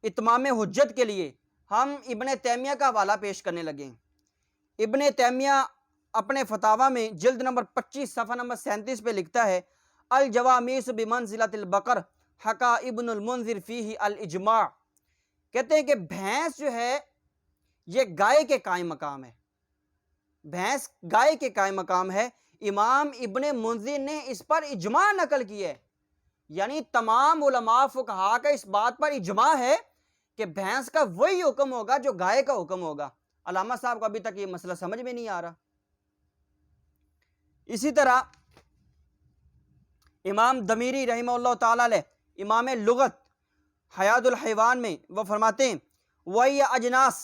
اتمام حجت کے لیے ہم ابن تیمیہ کا حوالہ پیش کرنے لگے ہیں۔ ابن تیمیہ اپنے فتاویٰ میں جلد نمبر 25 صفحہ نمبر 37 پہ لکھتا ہے الجوامیس بمنزلۃ البقر حکا ابن المنذر فیہ الاجماع، کہتے ہیں کہ بھینس جو ہے یہ گائے کے قائم مقام ہے، بھینس گائے کے قائم مقام ہے۔ امام ابن منذر نے اس پر اجماع نقل کیا ہے، یعنی تمام علماء فقہاء کا اس بات پر اجماع ہے کہ بھینس کا وہی حکم ہوگا جو گائے کا حکم ہوگا۔ علامہ صاحب کو ابھی تک یہ مسئلہ سمجھ میں نہیں آ رہا۔ اسی طرح امام دمیری رحمہ اللہ تعالیٰ علیہ امام لغت حیات الحیوان میں وہ فرماتے ہیں وہی اجناس،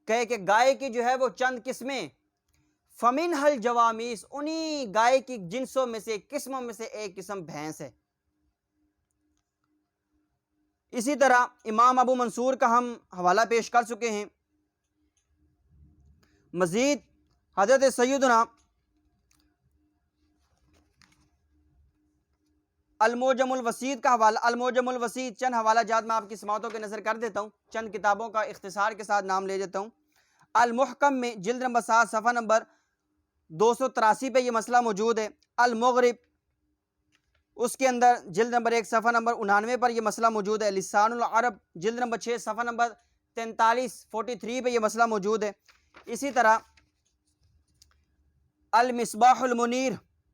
کہے کہ گائے کی جو ہے وہ چند قسمیں، فمن حل جوامیس، انہی گائے کی جنسوں میں سے قسموں میں سے ایک قسم بھینس ہے۔ اسی طرح امام ابو منصور کا ہم حوالہ پیش کر چکے ہیں۔ مزید حضرت سیدنا الموجم الوسیط کا حوالہ، الموجم الوسیط چند حوالہ جات میں آپ کی سماعتوں کے نظر کر دیتا ہوں، چند کتابوں کا اختصار کے ساتھ نام لے دیتا ہوں۔ المحکم میں جلد نمبر 7 صفحہ نمبر 283 پہ یہ مسئلہ موجود ہے۔ المغرب اس کے اندر جلد نمبر 1 صفحہ نمبر 99 پر یہ مسئلہ موجود ہے۔ لسان العرب جلد نمبر 6 صفحہ نمبر 43 پہ یہ مسئلہ موجود ہے۔ اسی طرح المصباح المنیر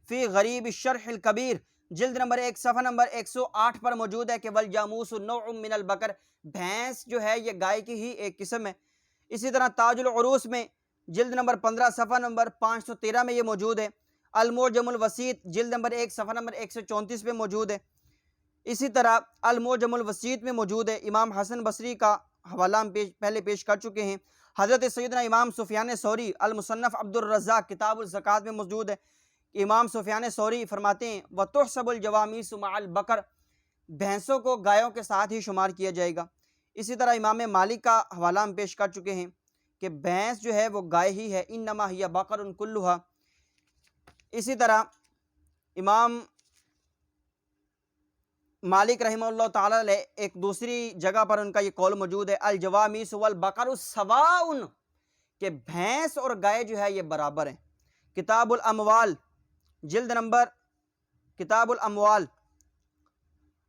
فی غریب الشرح الکبیر جلد نمبر 1 صفحہ نمبر 108 پر موجود ہے کہ والجاموس نوع من البقر، بھینس جو ہے یہ گائے کی ہی ایک قسم ہے۔ اسی طرح تاج العروس میں جلد نمبر 15 صفحہ نمبر 513 میں یہ موجود ہے۔ الموجم الوسیط جلد نمبر 1 صفحہ نمبر 134 پہ موجود ہے۔ اسی طرح الموجم الوسیط میں موجود ہے۔ امام حسن بصری کا حوالہ ہم پہلے پیش کر چکے ہیں۔ حضرت سیدنا امام سفیان ثوری المصنف عبد الرزاق کتاب الزکوٰۃ میں موجود ہے۔ امام سفیان ثوری فرماتے ہیں وَتُحْسَبُ الْجَوَامِيسُ مَعَ الْبَقَرِ، بھینسوں کو گایوں کے ساتھ ہی شمار کیا جائے گا۔ اسی طرح امام مالک کا حوالہ ہم پیش کر چکے ہیں کہ بھینس جو ہے وہ گائے ہی ہے، انما ہی بقر کلھا۔ اسی طرح امام مالک رحمہ اللہ تعالیٰ علیہ ایک دوسری جگہ پر ان کا یہ قول موجود ہے الجوامیس والبقر سواء، کہ بھینس اور گائے جو ہے یہ برابر ہیں۔ کتاب الاموال جلد نمبر کتاب الاموال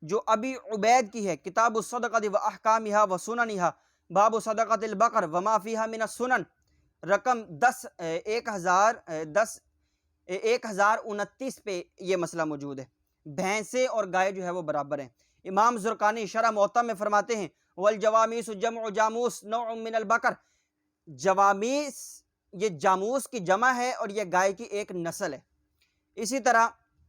جو ابی عبید کی ہے، کتاب الصدقۃ و احکامھا و سننھا باب صدقۃ البقر وما فیھا من السنن رقم 1029 پہ یہ مسئلہ موجود ہے۔ بھینسیں اور گائے جو ہے وہ برابر ہیں۔ امام زرقانی شرح موطا میں فرماتے ہیں والجوامیس جمع جاموس نوع من البقر، جوامیس یہ جاموس کی جمع ہے اور یہ گائے کی ایک نسل ہے۔ اسی طرح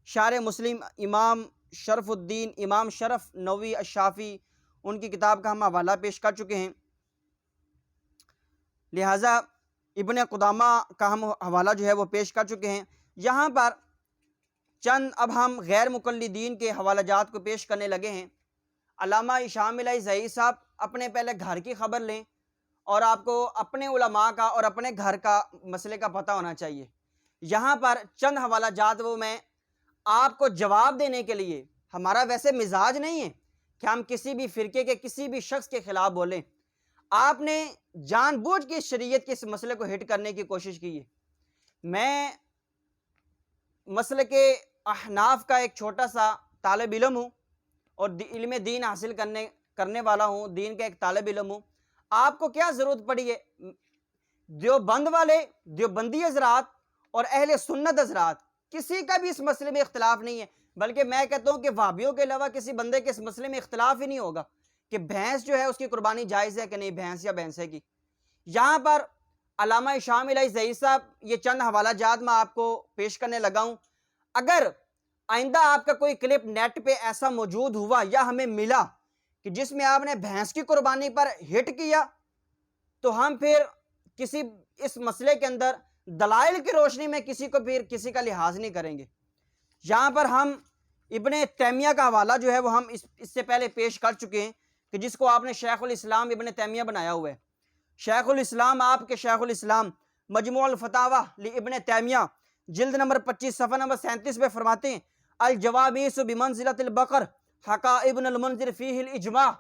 شارح مسلم امام شرف الدین امام شرف نووی الشافعی ان کی کتاب کا ہم حوالہ پیش کر چکے ہیں، لہٰذا ابن قدامہ کا ہم حوالہ جو ہے وہ پیش کر چکے ہیں۔ یہاں پر چند اب ہم غیر مقلدین کے حوالہ جات کو پیش کرنے لگے ہیں۔ علامہ ہشام الہی زئی صاحب اپنے پہلے گھر کی خبر لیں، اور آپ کو اپنے علماء کا اور اپنے گھر کا مسئلے کا پتہ ہونا چاہیے۔ یہاں پر چند حوالہ جات وہ میں آپ کو جواب دینے کے لیے، ہمارا ویسے مزاج نہیں ہے کہ ہم کسی بھی فرقے کے کسی بھی شخص کے خلاف بولیں۔ آپ نے جان بوجھ کے شریعت کے اس مسئلے کو ہٹ کرنے کی کوشش کی ہے۔ میں مسئلے کے احناف کا ایک چھوٹا سا طالب علم ہوں اور علم دین حاصل کرنے والا ہوں، دین کا ایک طالب علم ہوں۔ آپ کو کیا ضرورت پڑی ہے دیوبند والے، دیوبندی حضرات اور اہل سنت حضرات کسی کا بھی اس مسئلے میں اختلاف نہیں ہے، بلکہ میں کہتا ہوں کہ وہابیوں کے علاوہ کسی بندے کے اس مسئلے میں اختلاف ہی نہیں ہوگا کہ بھینس جو ہے اس کی قربانی جائز ہے کہ نہیں، بھینس یا بھینسے کی۔ یہاں پر علامہ ہشام الہی زئی صاحب یہ چند حوالہ جات میں آپ کو پیش کرنے لگا ہوں۔ اگر آئندہ آپ کا کوئی کلپ نیٹ پہ ایسا موجود ہوا یا ہمیں ملا کہ جس میں آپ نے بھینس کی قربانی پر ہٹ کیا، تو ہم پھر کسی اس مسئلے کے اندر دلائل کی روشنی میں کسی کا لحاظ نہیں کریں گے۔ یہاں پر ہم ابن تیمیہ کا حوالہ جو ہے وہ ہم اس سے پہلے پیش کر چکے ہیں کہ جس کو آپ نے شیخ الاسلام ابن تیمیہ بنایا ہوا ہے۔ شیخ الاسلام، آپ کے شیخ الاسلام مجموع الفتاوی لابن تیمیہ جلد نمبر 25 صفحہ نمبر 37 پہ فرماتے ہیں الجوامیس بمنزلۃ البقر حکا ابن المنذر فیہ الاجماع،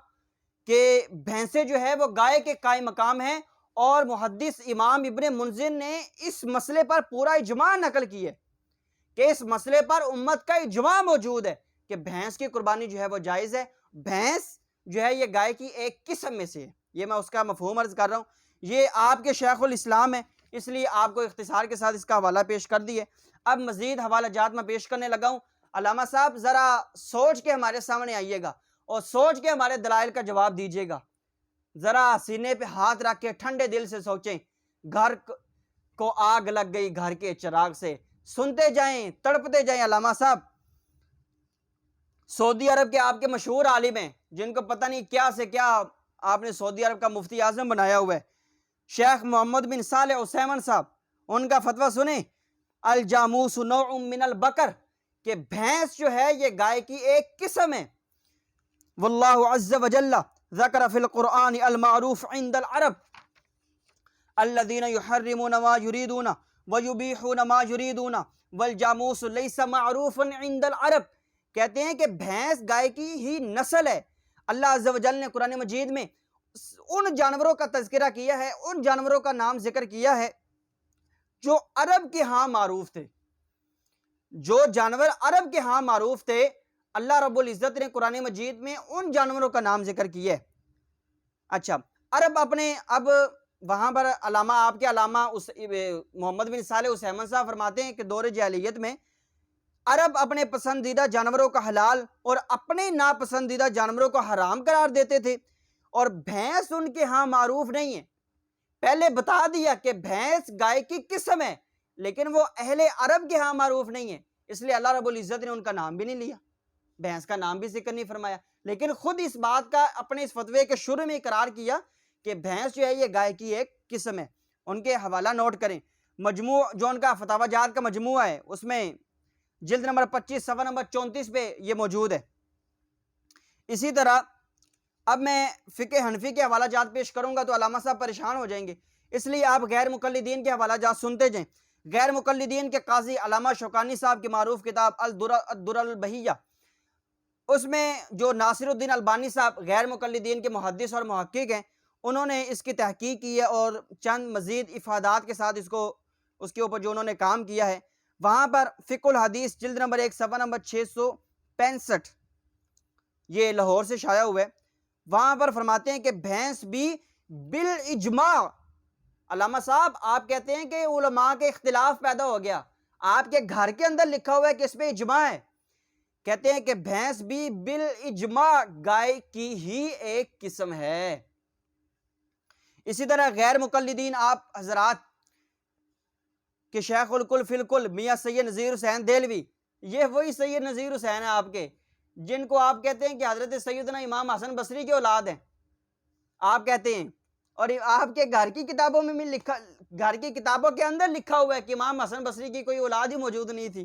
کہ بھینسیں جو ہے وہ گائے کے قائم مقام ہیں اور محدث امام ابن منذر نے اس مسئلے پر پورا اجماع نقل کی ہے کہ اس مسئلے پر امت کا اجماع موجود ہے کہ بھینس کی قربانی جو ہے وہ جائز ہے. بھینس جو ہے یہ گائے کی ایک قسم میں سے ہے. یہ میں اس کا مفہوم عرض کر رہا ہوں. یہ آپ کے شیخ الاسلام ہے، اس لیے آپ کو اختصار کے ساتھ اس کا حوالہ پیش کر دیے. اب مزید حوالہ جات میں پیش کرنے لگا ہوں. علامہ صاحب ذرا سوچ کے ہمارے سامنے آئیے گا اور سوچ کے ہمارے دلائل کا جواب دیجیے گا. ذرا سینے پہ ہاتھ رکھ کے ٹھنڈے دل سے سوچیں. گھر کو آگ لگ گئی گھر کے چراغ سے. سنتے جائیں، تڑپتے جائیں. علامہ صاحب سعودی عرب کے آپ کے مشہور عالم ہیں جن کو پتہ نہیں کیا سے کیا آپ نے سعودی عرب کا مفتی اعظم بنایا ہوا ہے، شیخ محمد بن صالح عثیمین صاحب. ان کا فتویٰ سنیں، الجاموس نوع من البقر، کہ بھینس جو ہے یہ گائے کی ایک قسم ہے. واللہ عز وجل ذکر فی القرآن المعروف عند العرب الذین یحرمون ما یریدون ویبیحون ما یریدون والجاموس لیس معروف عند العرب. کہتے ہیں کہ بھینس گائے کی ہی نسل ہے. اللہ عز و جل نے قرآن مجید میں ان جانوروں کا تذکرہ کیا ہے، ان جانوروں کا نام ذکر کیا ہے جو عرب کے ہاں معروف تھے. جو جانور عرب کے ہاں معروف تھے، اللہ رب العزت نے قرآن مجید میں ان جانوروں کا نام ذکر کیا ہے. اچھا، عرب اپنے اب وہاں پر علامہ آپ کے علامہ محمد بن صالح عثیمین صاحب فرماتے ہیں کہ دور جاہلیت میں عرب اپنے پسندیدہ جانوروں کا حلال اور اپنے ناپسندیدہ جانوروں کو حرام قرار دیتے تھے، اور بھینس ان کے ہاں معروف نہیں ہے. پہلے بتا دیا کہ بھینس گائے کی قسم ہے، لیکن وہ اہل عرب کے ہاں معروف نہیں ہے، اس لیے اللہ رب العزت نے ان کا نام بھی نہیں لیا، بھینس کا نام بھی ذکر نہیں فرمایا. لیکن خود اس بات کا اپنے اس فتوے کے شروع میں اقرار کیا کہ بھینس جو ہے یہ گائے کی ایک قسم ہے. ان کے حوالہ نوٹ کریں، مجموع جو ان کا فتاوی جات کا مجموعہ ہے اس میں جلد نمبر 25 صفحہ نمبر 34 پہ یہ موجود ہے. اسی طرح اب میں فقہ حنفی کے حوالہ جات پیش کروں گا تو علامہ صاحب پریشان ہو جائیں گے، اس لیے آپ غیر مقلدین کے حوالہ جات سنتے جائیں. غیر مقلدین کے قاضی علامہ شوکانی صاحب کی معروف کتاب الدر البہیہ، اس میں جو ناصر الدین البانی صاحب غیر مقلدین کے محدث اور محقق ہیں، انہوں نے اس کی تحقیق کی ہے اور چند مزید افادات کے ساتھ اس کے اوپر جو انہوں نے کام کیا ہے، وہاں پر فقہ الحدیث جلد نمبر 1 صفحہ نمبر 665 یہ لاہور سے شائع ہوئے، وہاں پر فرماتے ہیں کہ بھینس بھی بالاجماع. علامہ صاحب آپ کہتے ہیں کہ علماء کے اختلاف پیدا ہو گیا، آپ کے گھر کے اندر لکھا ہوا ہے کہ اس پہ اجماع ہے. کہتے ہیں کہ بھینس بھی بالاجماع گائے کی ہی ایک قسم ہے. اسی طرح غیر مقلدین آپ حضرات کہ شیخ الکل فی الکل میاں سید نذیر حسین دہلوی، یہ وہی سید نذیر حسین ہیں آپ کے جن کو آپ کہتے ہیں کہ حضرت سیدنا امام حسن بصری کی اولاد ہیں آپ کہتے ہیں، اور آپ کے گھر کی کتابوں میں بھی لکھا، گھر کی کتابوں کے اندر لکھا ہوا ہے کہ امام حسن بصری کی کوئی اولاد ہی موجود نہیں تھی.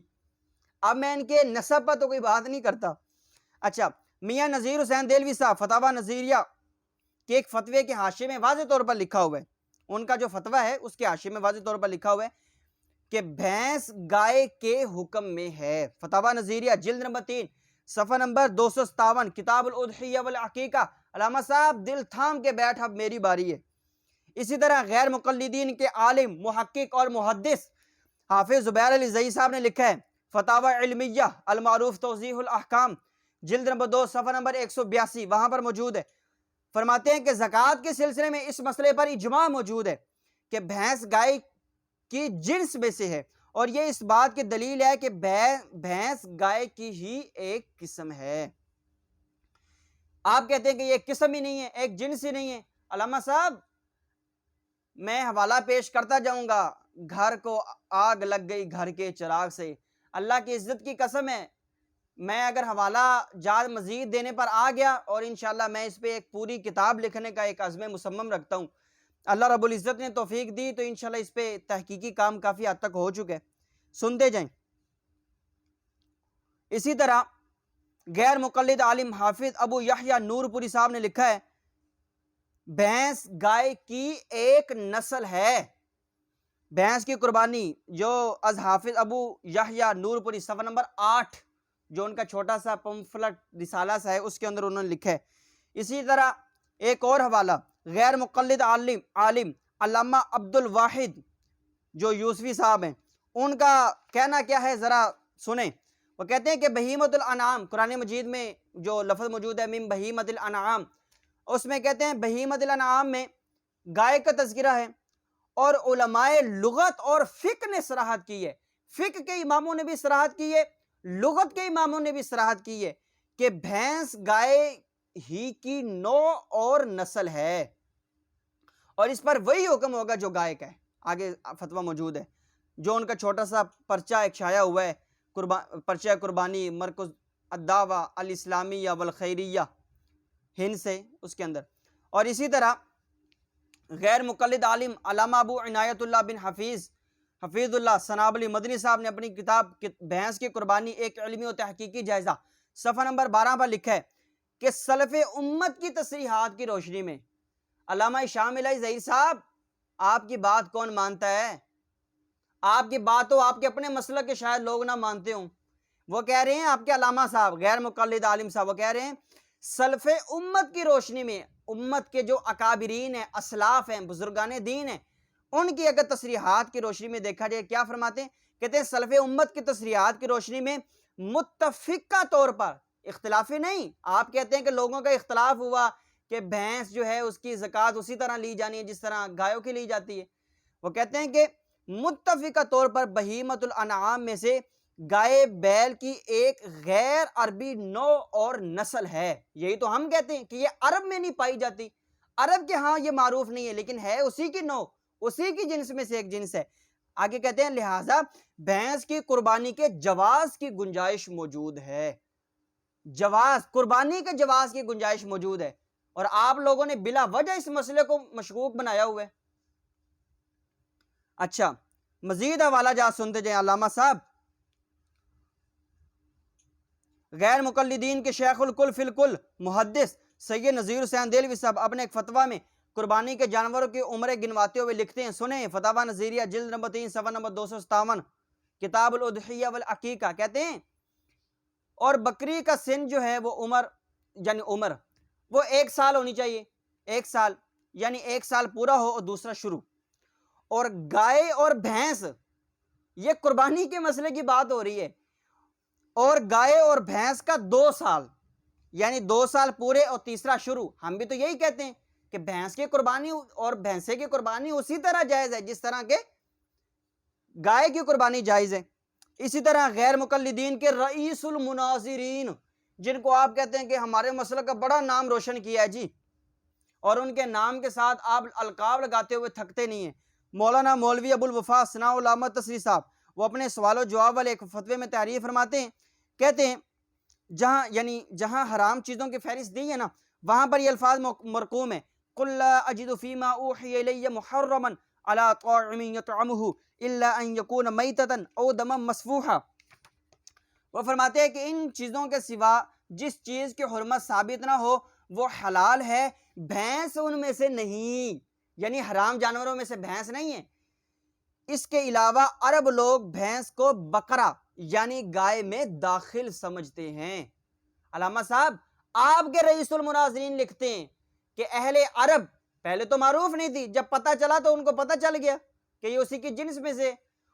اب میں ان کے نسب پر تو کوئی بات نہیں کرتا. اچھا، میاں نذیر حسین دہلوی صاحب فتاوی نظیریہ کے ایک فتوے کے حاشیے میں واضح طور پر لکھا ہوا ہے، ان کا جو فتویٰ ہے اس کے حاشیے میں واضح طور پر لکھا ہوا ہے کہ بھینس گائے کے حکم میں ہے. فتاوی نظیریہ جلد نمبر 3 صفحہ نمبر 257 کتاب الاضحیہ والعقیقہ. علامہ صاحب دل تھام کے بیٹھ، اب میری باری ہے. اسی طرح غیر مقلدین کے عالم محقق اور محدث حافظ زبیر علی زئی صاحب نے لکھا ہے فتاوی علمیہ المعروف توضیح الاحکام جلد نمبر 2 صفحہ نمبر 182، وہاں پر موجود ہے. فرماتے ہیں کہ زکوٰۃ کے سلسلے میں اس مسئلے پر اجماع موجود ہے کہ بھینس گائے کی جنس میں سے ہے، اور یہ اس بات کی دلیل ہے کہ بھینس گائے کی ہی ایک قسم ہے. آپ کہتے ہیں کہ یہ ایک قسم ہی نہیں ہے، ایک جنس ہی نہیں ہے. علامہ صاحب میں حوالہ پیش کرتا جاؤں گا، گھر کو آگ لگ گئی گھر کے چراغ سے. اللہ کی عزت کی قسم ہے، میں اگر حوالہ جات مزید دینے پر آ گیا اور انشاءاللہ میں اس پہ ایک پوری کتاب لکھنے کا ایک عزم مصمم رکھتا ہوں، اللہ رب العزت نے توفیق دی تو انشاءاللہ اس پہ تحقیقی کام کافی حد تک ہو چکے ہیں، سنتے جائیں. اسی طرح غیر مقلد عالم حافظ ابو یحییٰ نور پوری صاحب نے لکھا ہے بھینس گائے کی ایک نسل ہے. بھینس کی قربانی جو از حافظ ابو یحییٰ نور پوری صفحہ نمبر 8 جو ان کا چھوٹا سا پمفلٹ رسالہ سا ہے اس کے اندر انہوں نے لکھا ہے. اسی طرح ایک اور حوالہ غیر مقلد عالم علامہ عبد الواحد جو یوسفی صاحب ہیں، ان کا کہنا کیا ہے ذرا سنیں۔ وہ کہتے ہیں کہ بہیمۃ الانعام، قرآن مجید میں جو لفظ موجود ہے من بہیمۃ الانعام، اس میں کہتے ہیں بہیمۃ الانعام میں گائے کا تذکرہ ہے، اور علماء لغت اور فقہ نے صراحت کی ہے، فقہ کے اماموں نے بھی صراحت کی ہے، لغت کے اماموں نے بھی صراحت کی ہے کہ بھینس گائے ہی کی نوع اور نسل ہے، اور اس پر وہی حکم ہوگا جو گائے کا ہے۔ آگے فتویٰ موجود ہے، جو ان کا چھوٹا سا پرچہ ایک شائع ہوا ہے، پرچہ قربانی مرکز الدعوہ الاسلامیہ والخیریہ ہند سے، اس کے اندر۔ اور اسی طرح غیر مقلد عالم علامہ ابو عنایت اللہ بن حفیظ اللہ سنابلی مدنی صاحب نے اپنی کتاب بھینس کی قربانی ایک علمی و تحقیقی جائزہ صفحہ نمبر 12 پر لکھا ہے کہ سلف امت کی تصریحات کی روشنی میں، علامہ شامل ظہیر صاحب، آپ کی بات کون مانتا ہے؟ آپ کی بات تو آپ کے اپنے مسلک کے شاید لوگ نہ مانتے ہوں۔ وہ کہہ رہے ہیں، آپ کے علامہ صاحب غیر مقلد عالم صاحب، وہ کہہ رہے ہیں سلف امت کی روشنی میں، امت کے جو اکابرین ہیں، اسلاف ہیں، بزرگان دین ہیں، ان کی اگر تصریحات کی روشنی میں دیکھا جائے، کیا فرماتے ہیں؟ کہتے ہیں سلف امت کی تصریحات کی روشنی میں متفقہ طور پر، اختلافی نہیں، آپ کہتے ہیں کہ لوگوں کا اختلاف ہوا کہ بھینس جو ہے اس کی زکوٰۃ اسی طرح لی جانی ہے جس طرح گایوں کی لی جاتی ہے۔ وہ کہتے ہیں کہ متفقہ طور پر بہیمۃ الانعام میں سے گائے بیل کی ایک غیر عربی نوع اور نسل ہے۔ یہی تو ہم کہتے ہیں کہ یہ عرب میں نہیں پائی جاتی، عرب کے ہاں یہ معروف نہیں ہے، لیکن ہے اسی کی نوع، اسی کی جنس میں سے ایک جنس ہے۔ آگے کہتے ہیں لہٰذا بھینس کی قربانی کے جواز کی گنجائش موجود ہے، جواز، قربانی کے جواز کی گنجائش موجود ہے، اور آپ لوگوں نے بلا وجہ اس مسئلے کو مشکوک بنایا ہوا ہے۔ اچھا، مزید حوالہ جات سنتے جائیں علامہ صاحب۔ غیر مقلدین کے شیخ الکل فی الکل محدث سید نذیر حسین دہلوی صاحب اپنے ایک فتویٰ میں قربانی کے جانوروں کی عمریں گنواتے ہوئے لکھتے ہیں، سنیں، فتاویٰ نظیریہ جلد نمبر 3 صفحہ نمبر 257، کتاب الاضحیہ والعقیقہ، کہتے ہیں اور بکری کا سن جو ہے وہ عمر وہ 1 سال ہونی چاہیے، 1 سال، یعنی 1 سال پورا ہو اور دوسرا شروع۔ اور گائے اور بھینس، یہ قربانی کے مسئلے کی بات ہو رہی ہے، اور گائے اور بھینس کا 2 سال، یعنی 2 سال پورے اور تیسرا شروع۔ ہم بھی تو یہی کہتے ہیں کہ بھینس کی قربانی اور بھینسے کی قربانی اسی طرح جائز ہے جس طرح کے گائے کی قربانی جائز ہے۔ اسی طرح غیر مقلدین کے رئیس المناظرین، جن کو آپ کہتے ہیں کہ ہمارے مسلک کا بڑا نام روشن کیا ہے جی، اور ان کے نام کے ساتھ آپ القاب لگاتے ہوئے تھکتے نہیں ہیں، مولانا مولوی ابو الوفا ثناء العامہ تصری صاحب، وہ اپنے سوال و جواب والے ایک فتوے میں تحریر فرماتے ہیں، کہتے ہیں جہاں حرام چیزوں کی فہرست دی ہے نا، وہاں پر یہ الفاظ مرقوم ہیں، قُلْ لَا أَجِدُ فِي مَا أُوحِيَ إِلَيَّ مُحَرَّمًا عَلَىٰ طَاعِمٍ يَطْعَمُهُ إِلَّا أَن يَكُونَ مَيْتَةً أَوْ دَمًا مَسْفُوحًا۔ وہ فرماتے ہیں کہ ان چیزوں کے سوا جس چیز کی حرمت ثابت نہ ہو وہ حلال ہے، بھینس ان میں سے نہیں، یعنی حرام جانوروں میں سے بھینس نہیں ہے۔ اس کے علاوہ عرب لوگ بھینس کو بقرہ یعنی گائے میں داخل سمجھتے ہیں۔ علامہ صاحب، آپ کے رئیس المناظرین لکھتے ہیں کہ اہل عرب پہلے تو معروف نہیں تھی، جب پتہ چلا تو ان کو پتہ چل گیا کہ یہ اسی کی جنس میں سے۔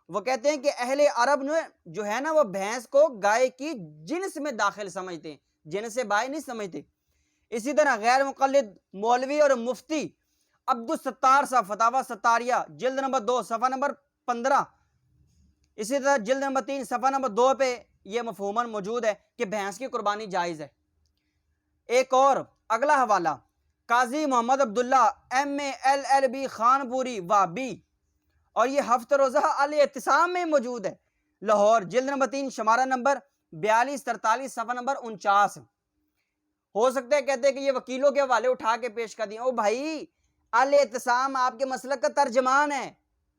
وہ کہتے ہیں کہ اہل عرب جو ہے نا وہ بھینس کو گائے کی جنس میں داخل سمجھتے ہیں، جنس سے باہر نہیں سمجھتے۔ اسی طرح غیر مقلد مولوی اور مفتی عبدالستار صاحب، فتاویٰ ستاریہ جلد نمبر 2 صفحہ نمبر 15، اسی طرح جلد نمبر 3 صفحہ نمبر 2 پہ یہ مفہوماً موجود ہے کہ بھینس کی قربانی جائز ہے۔ ایک اور اگلا حوالہ قاضی محمد عبداللہ MA LLB خانپوری وابی، اور یہ ہفت روزہ الاعتصام میں موجود ہے، لاہور، جلد نمبر 3 شمارہ نمبر 4243 صفحہ نمبر 49۔ ہو سکتا ہے کہتے ہیں کہ یہ وکیلوں کے حوالے اٹھا کے پیش کر دیں، او بھائی، الاعتصام آپ کے مسلک کا ترجمان ہے،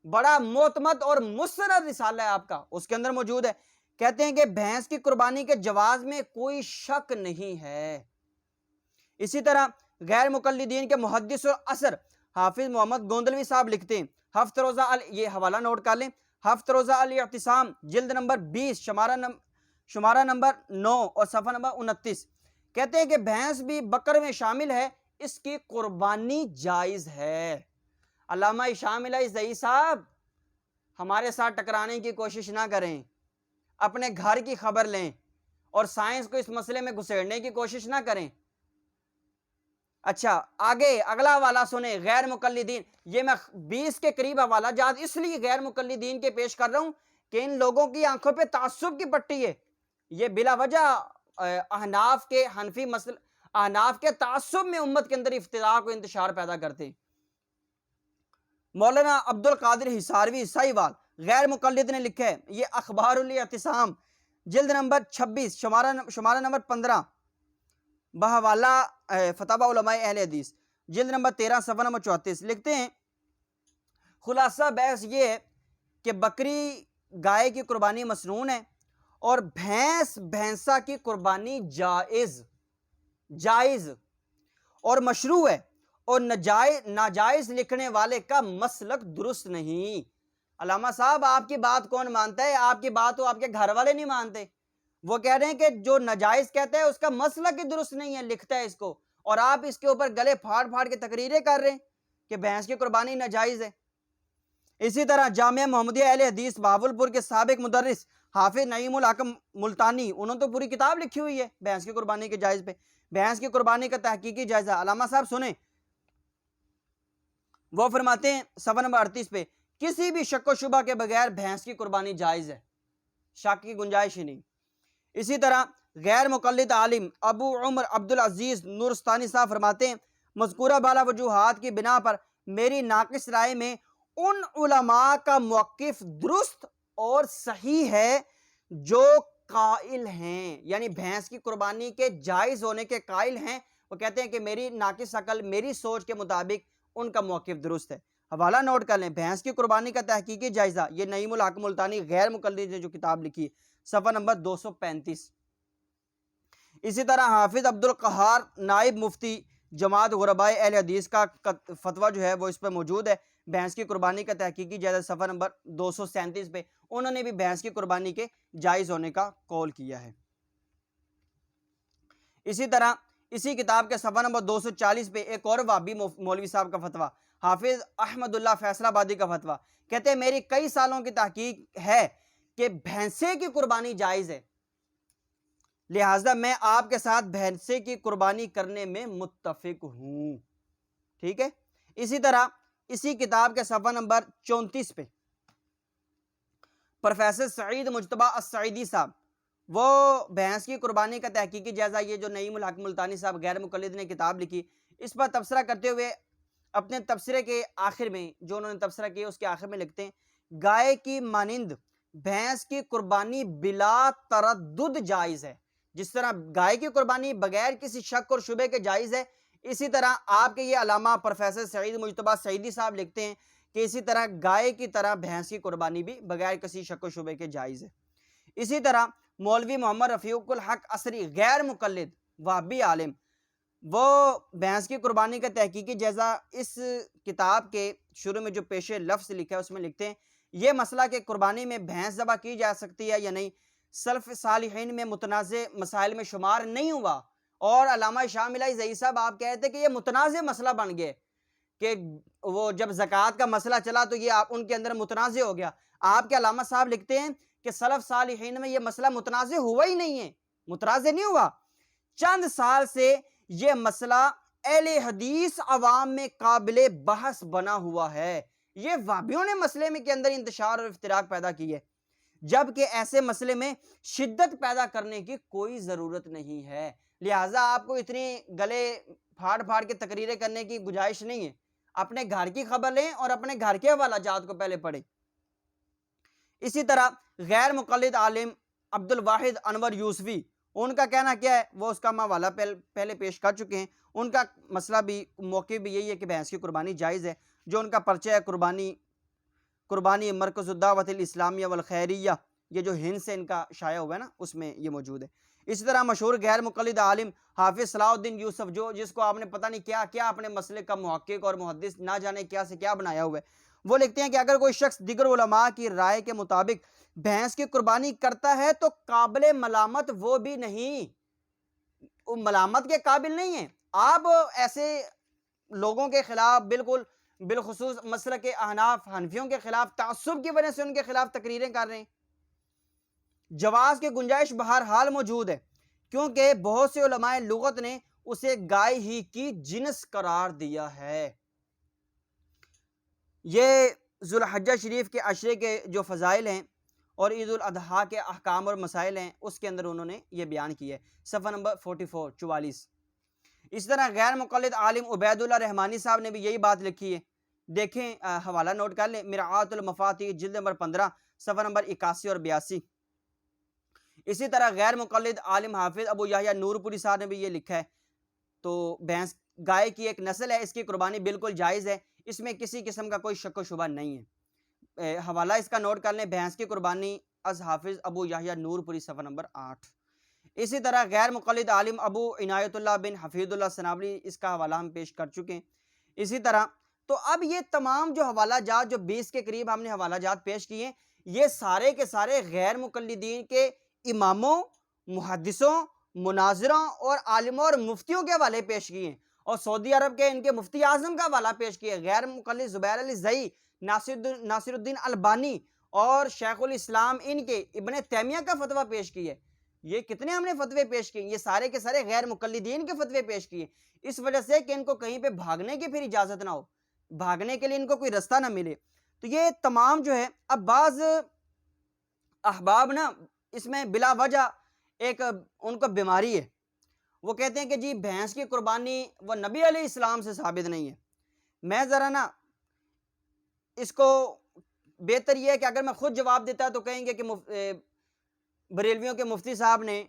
بڑا معتمد اور مستند رسالہ ہے آپ کا، اس کے اندر موجود ہے۔ کہتے ہیں کہ بھینس کی قربانی کے جواز میں کوئی شک نہیں ہے۔ اسی طرح غیر مقلدین کے محدث اور اثر حافظ محمد گوندلوی صاحب لکھتے ہیں، ہفت روزہ یہ حوالہ نوٹ کر لیں، ہفت روزہ الاعتصام جلد نمبر 20 شمارہ نمبر 9 اور صفحہ نمبر 29، کہتے ہیں کہ بھینس بھی بکر میں شامل ہے، اس کی قربانی جائز ہے۔ علامہ ہشام الہی صاحب ہمارے ساتھ ٹکرانے کی کوشش نہ کریں، اپنے گھر کی خبر لیں اور سائنس کو اس مسئلے میں گھسیڑنے کی کوشش نہ کریں۔ اچھا آگے اگلا حوالہ سنیں، غیر مقلدین۔ یہ میں 20 کے قریب حوالہ جات اس لیے غیر مقلدین کے پیش کر رہا ہوں کہ ان لوگوں کی آنکھوں پہ تعصب کی پٹی ہے، یہ بلا وجہ احناف کے حنفی مسئلہ احناف کے تعصب میں امت کے اندر افتراق و انتشار پیدا کرتے ہیں۔ مولانا عبد القادر حصاروی ساہیوال غیر مقلد نے لکھا ہے، یہ اخبار الاعتصام جلد نمبر 26 شمارہ نمبر 15 بحوالہ فتاوی علماء اہل حدیث جلد نمبر 13 صفحہ نمبر 34 لکھتے ہیں، خلاصہ بحث یہ ہے کہ بکری گائے کی قربانی مسنون ہے اور بھینسا کی قربانی جائز اور مشروع ہے، اور ناجائز لکھنے والے کا مسلک درست نہیں۔ علامہ صاحب آپ کی بات کون مانتا ہے؟ آپ کی بات تو آپ کے گھر والے نہیں مانتے، وہ کہہ رہے ہیں کہ جو ناجائز کہتا ہے اس کا مسلک ہی درست نہیں ہے، لکھتا ہے اس کو، اور آپ اس کے اوپر گلے پھاڑ پھاڑ کے تقریریں کر رہے ہیں کہ بھینس کی قربانی ناجائز ہے۔ اسی طرح جامعہ محمدیہ اہل حدیث بہاولپور کے سابق مدرس حافظ نعیم الحق ملتانی، انہوں نے تو پوری کتاب لکھی ہوئی ہے بھینس کی قربانی کے جائز پہ، بھینس کی قربانی کا تحقیقی جائزہ۔ علامہ صاحب سنیں، وہ فرماتے ہیں صفحہ نمبر 38 پہ، کسی بھی شک و شبہ کے بغیر بھینس کی قربانی جائز ہے، شک کی گنجائش ہی نہیں۔ اسی طرح غیر مقلد عالم ابو عمر عبدالعزیز نورستانی صاحب فرماتے ہیں، مذکورہ بالا وجوہات کی بنا پر میری ناقص رائے میں ان علماء کا موقف درست اور صحیح ہے جو قائل ہیں، یعنی بھینس کی قربانی کے جائز ہونے کے قائل ہیں، وہ کہتے ہیں کہ میری ناقص عقل میری سوچ کے مطابق ان کا موقف درست ہے۔ حوالہ نوٹ کر لیں، بھینس کی قربانی کا تحقیقی جائزہ، یہ نعیم الحق ملتانی غیر مقلد نے جو کتاب لکھی، صفحہ نمبر 235۔ اسی طرح حافظ عبد القہار نائب مفتی جماعت غرباء اہل حدیث کا فتویٰ جو ہے وہ اس پہ موجود ہے، بھینس کی قربانی کا تحقیقی جائزہ صفحہ نمبر 237 پہ، انہوں نے بھی بھینس کی قربانی کے جائز ہونے کا قول کیا ہے۔ اسی طرح اسی کتاب کے صفحہ نمبر 240 پہ ایک اور وہابی مولوی صاحب کا فتویٰ، حافظ احمد اللہ فیصل آبادی کا فتویٰ، کہتے ہیں میری کئی سالوں کی تحقیق ہے کہ بھینسے کی قربانی جائز ہے، لہٰذا میں آپ کے ساتھ بھینسے کی قربانی کرنے میں متفق ہوں۔ ٹھیک ہے، اسی طرح اسی کتاب کے صفحہ نمبر 34 پہ پروفیسر سعید مجتبیٰ السعیدی صاحب، وہ بھینس کی قربانی کا تحقیقی جائزہ، یہ جو نعیم الحق ملتانی صاحب غیر مقلد نے کتاب لکھی، اس پر تبصرہ کرتے ہوئے اپنے تبصرے کے آخر میں، جو انہوں نے تبصرہ کیا اس کے آخر میں لکھتے ہیں، گائے کی مانند بھینس کی قربانی بلا تردد جائز ہے۔ جس طرح گائے کی قربانی بغیر کسی شک اور شبے کے جائز ہے، اسی طرح آپ کے یہ علامہ پروفیسر سعید مجتبیٰ سعیدی صاحب لکھتے ہیں کہ اسی طرح گائے کی طرح بھینس کی قربانی بھی بغیر کسی شک و شبے کے جائز ہے۔ اسی طرح مولوی محمد رفیق الحق عصری غیر مقلد وہابی عالم، وہ بھینس کی قربانی کا تحقیقی جائزہ اس کتاب کے شروع میں جو پیش لفظ لکھا ہے اس میں لکھتے ہیں، یہ مسئلہ کہ قربانی میں بھینس ذبح کی جا سکتی ہے یا نہیں سلف صالحین میں متنازع مسائل میں شمار نہیں ہوا، اور علامہ ہشام الہی صاحب آپ کہتے ہیں کہ یہ متنازع مسئلہ بن گئے، کہ وہ جب زکوٰۃ کا مسئلہ چلا تو یہ آپ ان کے اندر متنازع ہو گیا۔ آپ کے علامہ صاحب لکھتے ہیں کہ سلف صالحین میں یہ مسئلہ متنازع ہوا ہی نہیں ہے، متنازع نہیں ہوا، چند سال سے یہ مسئلہ اہل حدیث عوام میں قابل بحث بنا ہوا ہے۔ یہ وہابیوں نے مسئلے میں کے اندر انتشار اور افتراق پیدا کی ہے، جبکہ ایسے مسئلے میں شدت پیدا کرنے کی کوئی ضرورت نہیں ہے، لہٰذا آپ کو اتنی گلے پھاڑ پھاڑ کے تقریریں کرنے کی گنجائش نہیں ہے۔ اپنے گھر کی خبر لیں اور اپنے گھر کے حوالہ جات کو پہلے پڑھیں۔ اسی طرح غیر مقلد عالم عبد الواحد انور یوسفی، ان کا کہنا کیا ہے وہ اس کا ہم حوالہ پہلے پیش کر چکے ہیں۔ ان کا مسئلہ بھی موقع بھی یہی ہے کہ بھینس کی قربانی جائز ہے، جو ان کا پرچہ ہے قربانی مرکز الدعوت الاسلامیہ والخیریہ، یہ جو ہند سے ان کا شائع ہوا ہے نا، اس میں یہ موجود ہے۔ اسی طرح مشہور غیر مقلد عالم حافظ صلاح الدین یوسف، جس کو آپ نے پتہ نہیں کیا کیا اپنے مسئلے کا محقق اور محدث نہ جانے کیا سے کیا بنایا ہوا ہے، وہ لکھتے ہیں کہ اگر کوئی شخص دیگر علماء کی رائے کے مطابق بھینس کی قربانی کرتا ہے تو قابل ملامت وہ بھی نہیں، وہ ملامت کے قابل نہیں ہے۔ آپ ایسے لوگوں کے خلاف بالکل بالخصوص مسلک احناف حنفیوں کے خلاف تعصب کی وجہ سے ان کے خلاف تقریریں کر رہے ہیں۔ جواز کی گنجائش بہرحال موجود ہے، کیونکہ بہت سے علماء لغت نے اسے گائے ہی کی جنس قرار دیا ہے۔ یہ ذوالحجہ شریف کے عشرے کے جو فضائل ہیں اور عید الاضحیٰ کے احکام اور مسائل ہیں، اس کے اندر انہوں نے یہ بیان کیا ہے، صفحہ نمبر 44۔ اس طرح غیر مقلد عالم عبید اللہ رحمانی صاحب نے بھی یہی بات لکھی ہے، دیکھیں حوالہ نوٹ کر لیں، مرآۃ المفاتیح جلد نمبر 15 صفحہ نمبر 81 اور 82۔ اسی طرح غیر مقلد عالم حافظ ابو یحییٰ نور پوری صاحب نے بھی یہ لکھا ہے۔ تو بھینس گائے کی ایک نسل ہے، اس کی قربانی بالکل جائز ہے، اس میں کسی قسم کا کوئی شک و شبہ نہیں ہے۔ حوالہ اس کا نوٹ کر لیں، بھینس کی قربانی از حافظ ابو یحییٰ نور پوری صفحہ نمبر 8۔ اسی طرح غیر مقلد عالم ابو عنایت اللہ بن حفیظ اللہ ثنابلی، اس کا حوالہ ہم پیش کر چکے ہیں۔ اسی طرح تو اب یہ تمام جو حوالہ جات، جو 20 کے قریب ہم نے حوالہ جات پیش کیے ہیں، یہ سارے کے سارے غیر مقلدین کے اماموں، محدثوں، مناظروں اور عالموں اور مفتیوں کے حوالے پیش کیے ہیں، اور سعودی عرب کے ان کے مفتی اعظم کا حوالہ پیش کیے۔ غیر مقلد زبیر علی زئی، ناصر الدین البانی اور شیخ الاسلام ان کے ابن تیمیہ کا فتویٰ پیش کیے۔ یہ کتنے ہم نے فتوے پیش کیے، یہ سارے کے سارے غیر مقلدین کے فتوے پیش کیے، اس وجہ سے کہ ان کو کہیں پہ بھاگنے کی پھر اجازت نہ ہو، بھاگنے کے لیے ان کو کوئی رستہ نہ ملے۔ تو یہ تمام جو ہے، اب بعض احباب نا اس میں بلا وجہ ایک ان کو بیماری ہے، وہ کہتے ہیں کہ جی بھینس کی قربانی وہ نبی علیہ السلام سے ثابت نہیں ہے۔ میں ذرا نا اس کو بہتر یہ ہے کہ اگر میں خود جواب دیتا تو کہیں گے کہ بریلویوں کے مفتی صاحب نے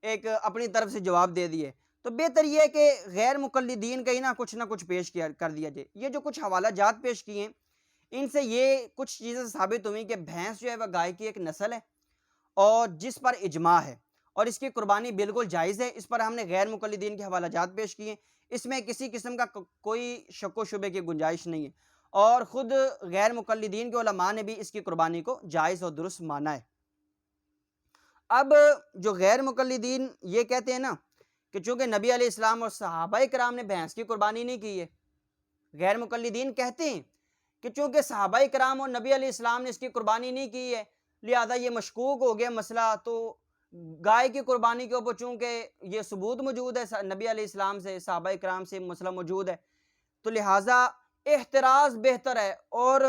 ایک اپنی طرف سے جواب دے دیے، تو بہتر یہ ہے کہ غیر مقلدین کا ہی نہ کچھ پیش کر دیا جائے۔ یہ جو کچھ حوالہ جات پیش کیے ہیں، ان سے یہ کچھ چیزیں ثابت ہوئی کہ بھینس جو ہے وہ گائے کی ایک نسل ہے اور جس پر اجماع ہے، اور اس کی قربانی بالکل جائز ہے۔ اس پر ہم نے غیر مقلدین کے حوالہ جات پیش کیے، اس میں کسی قسم کا کوئی شک و شبے کی گنجائش نہیں ہے، اور خود غیر مقلدین کے علماء نے بھی اس کی قربانی کو جائز اور درست مانا ہے۔ اب جو غیر مقلدین یہ کہتے ہیں نا کہ چونکہ نبی علیہ السلام اور صحابہ کرام نے بھینس کی قربانی نہیں کی ہے، غیر مقلدین کہتے ہیں کہ چونکہ صحابہ کرام اور نبی علیہ السلام نے اس کی قربانی نہیں کی ہے، لہذا یہ مشکوک ہو گیا مسئلہ، تو گائے کی قربانی کے اوپر چونکہ یہ ثبوت موجود ہے نبی علیہ السلام سے، صحابہ کرام سے مسئلہ موجود ہے، تو لہٰذا احتراز بہتر ہے، اور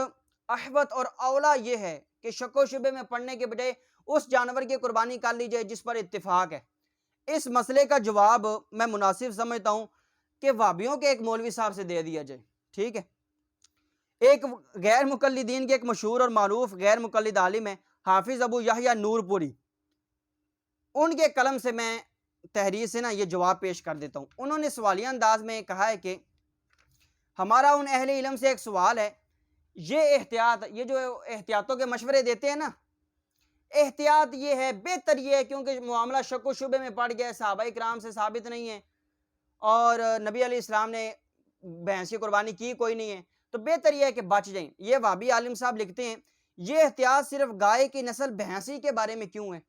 احوط اور اولا یہ ہے کہ شک و شبے میں پڑنے کے بجائے اس جانور کی قربانی کر لی جائے جس پر اتفاق ہے۔ اس مسئلے کا جواب میں مناسب سمجھتا ہوں کہ وہابیوں کے ایک مولوی صاحب سے دے دیا جائے، ٹھیک ہے؟ ایک غیر مقلدین کے ایک مشہور اور معروف غیر مقلد عالم ہے حافظ ابو یحییٰ نور پوری، ان کے قلم سے میں تحریر سے نا یہ جواب پیش کر دیتا ہوں۔ انہوں نے سوالیہ انداز میں کہا ہے کہ ہمارا ان اہل علم سے ایک سوال ہے، یہ جو احتیاطوں کے مشورے دیتے ہیں نا، احتیاط یہ ہے، بہتر یہ ہے، کیونکہ معاملہ شک و شبے میں پڑ گیا ہے، صحابہ کرام سے ثابت نہیں ہے اور نبی علیہ السلام نے بھینس کی قربانی کی کوئی نہیں ہے، تو بہتر یہ ہے کہ بچ جائیں۔ یہ وہابی عالم صاحب لکھتے ہیں یہ احتیاط صرف گائے کی نسل بھینسی کے بارے میں کیوں ہے؟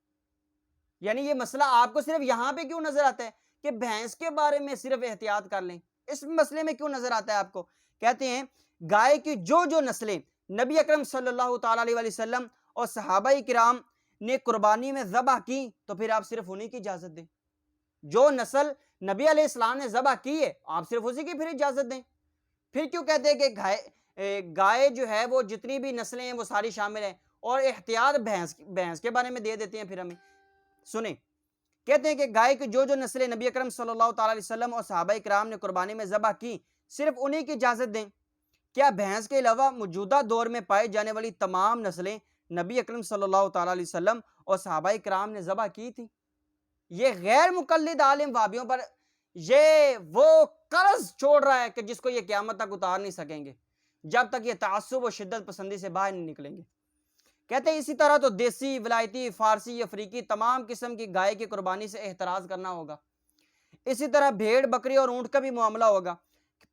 یعنی یہ مسئلہ آپ کو صرف یہاں پہ کیوں نظر آتا ہے کہ بھینس کے بارے میں صرف احتیاط کر لیں؟ اس مسئلے میں کیوں نظر آتا ہے آپ کو؟ کہتے ہیں گائے کی جو نسلیں نبی اکرم صلی اللہ تعالیٰ علیہ وسلم اور صحابہ کرام نے قربانی میں ذبح کی، تو پھر آپ صرف انہی کی اجازت دیں۔ جو نسل نبی علیہ السلام نے ذبح کی ہے، آپ صرف اسی کی پھر اجازت دیں۔ پھر کیوں کہتے ہیں کہ گائے جو ہے وہ جتنی بھی نسلیں ہیں وہ ساری شامل ہیں، اور احتیاط بھینس کے بارے میں دے دیتے ہیں پھر ہمیں؟ سنیں، کہتے ہیں کہ گائے کی جو نسلیں نبی اکرم صلی اللہ تعالیٰ علیہ وسلم اور صحابہ کرام نے قربانی میں ذبح کی، صرف انہی کی اجازت دیں۔ کیا بھینس کے علاوہ موجودہ دور میں پائے جانے والی تمام نسلیں نبی اکرم صلی اللہ تعالیٰ علیہ وسلم اور صحابہ کرام نے ذبح کی تھی؟ یہ غیر مقلد عالم وہابیوں پر یہ وہ قرض چھوڑ رہا ہے کہ جس کو یہ قیامت تک اتار نہیں سکیں گے، جب تک یہ تعصب و شدت پسندی سے باہر نہیں نکلیں گے۔ کہتے ہیں اسی طرح تو دیسی، ولایتی، فارسی، افریقی تمام قسم کی گائے کی قربانی سے احتراز کرنا ہوگا۔ اسی طرح بھیڑ، بکری اور اونٹ کا بھی معاملہ ہوگا۔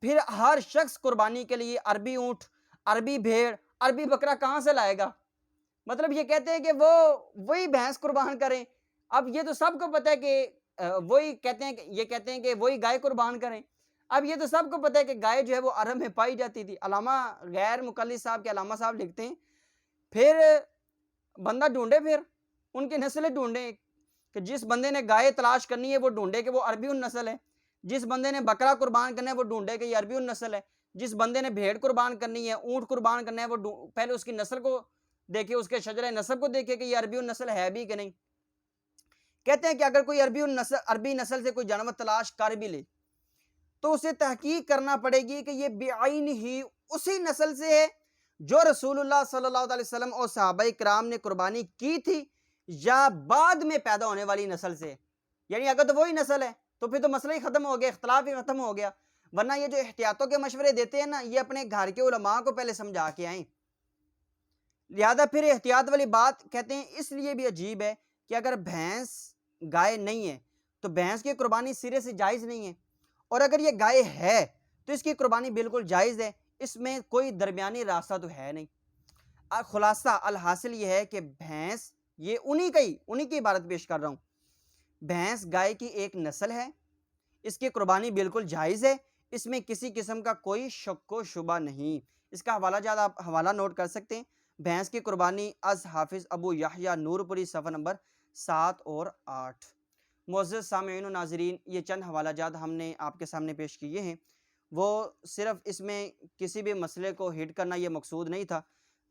پھر ہر شخص قربانی کے لیے عربی اونٹ، عربی بھیڑ، عربی بکرا کہاں سے لائے گا؟ مطلب یہ کہتے ہیں کہ وہی بھینس قربان کریں۔ اب یہ تو سب کو پتہ ہے کہ یہ کہتے ہیں کہ وہی گائے قربان کریں۔ اب یہ تو سب کو پتہ ہے کہ گائے جو ہے وہ عرب میں پائی جاتی تھی. علامہ غیر مقلد صاحب کے علامہ صاحب لکھتے ہیں پھر بندہ ڈھونڈے، پھر ان کی نسلیں ڈھونڈیں کہ جس بندے نے گائے تلاش کرنی ہے وہ ڈھونڈے کہ وہ عربی النسل ہے، جس بندے نے بکرا قربان کرنا ہے وہ ڈھونڈے کہ یہ عربی النسل ہے، جس بندے نے بھیڑ قربان کرنی ہے، اونٹ قربان کرنا ہے، وہ پہلے اس کی نسل کو دیکھے، اس کے شجرہ نسب کو دیکھے کہ یہ عربی النسل ہے بھی کہ نہیں. کہتے ہیں کہ اگر کوئی عربی نسل سے کوئی جانور تلاش کر بھی لے تو اسے تحقیق کرنا پڑے گی کہ یہ بعین ہی اسی نسل سے ہے جو رسول اللہ صلی اللہ علیہ وسلم اور صحابہ کرام نے قربانی کی تھی یا بعد میں پیدا ہونے والی نسل سے. یعنی اگر تو وہی نسل ہے تو پھر تو مسئلہ ہی ختم ہو گیا، اختلاف ہی ختم ہو گیا. ورنہ یہ جو احتیاطوں کے مشورے دیتے ہیں نا، یہ اپنے گھر کے علماء کو پہلے سمجھا کے آئیں. لہذا پھر احتیاط والی بات کہتے ہیں اس لیے بھی عجیب ہے کہ اگر بھینس گائے نہیں ہے تو بھینس کی قربانی سرے سے جائز نہیں ہے، اور اگر یہ گائے ہے تو اس کی قربانی بالکل جائز ہے، اس میں کوئی درمیانی راستہ تو ہے نہیں. خلاصہ الحاصل یہ ہے کہ بھینس یہ انہی کی عبارت پیش کر رہا ہوں. بھینس گائے کی ایک نسل ہے، اس کی قربانی بالکل جائز ہے، اس میں کسی قسم کا کوئی شک و شبہ نہیں. اس کا حوالہ جات آپ حوالہ نوٹ کر سکتے ہیں، بھینس کی قربانی از حافظ ابو یحییٰ نور پوری صفحہ نمبر 7 اور 8. معزز سامعین و ناظرین، یہ چند حوالہ جات ہم نے آپ کے سامنے پیش کیے ہیں، وہ صرف اس میں کسی بھی مسئلے کو ہٹ کرنا یہ مقصود نہیں تھا،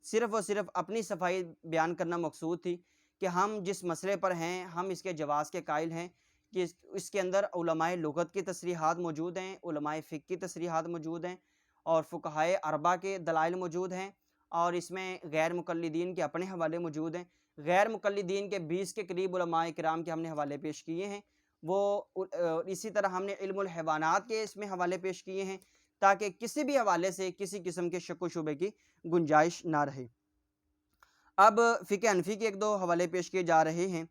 صرف اور صرف اپنی صفائی بیان کرنا مقصود تھی کہ ہم جس مسئلے پر ہیں ہم اس کے جواز کے قائل ہیں کہ اس کے اندر علماء لغت کی تصریحات موجود ہیں، علماء فقہ کی تصریحات موجود ہیں، اور فقہائے اربعہ کے دلائل موجود ہیں، اور اس میں غیر مقلدین کے اپنے حوالے موجود ہیں. غیر مقلدین کے 20 کے قریب علماء کرام کے ہم نے حوالے پیش کیے ہیں. وہ اسی طرح ہم نے علم الحیوانات کے اس میں حوالے پیش کیے ہیں تاکہ کسی بھی حوالے سے کسی قسم کے شک و شبے کی گنجائش نہ رہے. اب فقہ حنفی کے ایک دو حوالے پیش کیے جا رہے ہیں.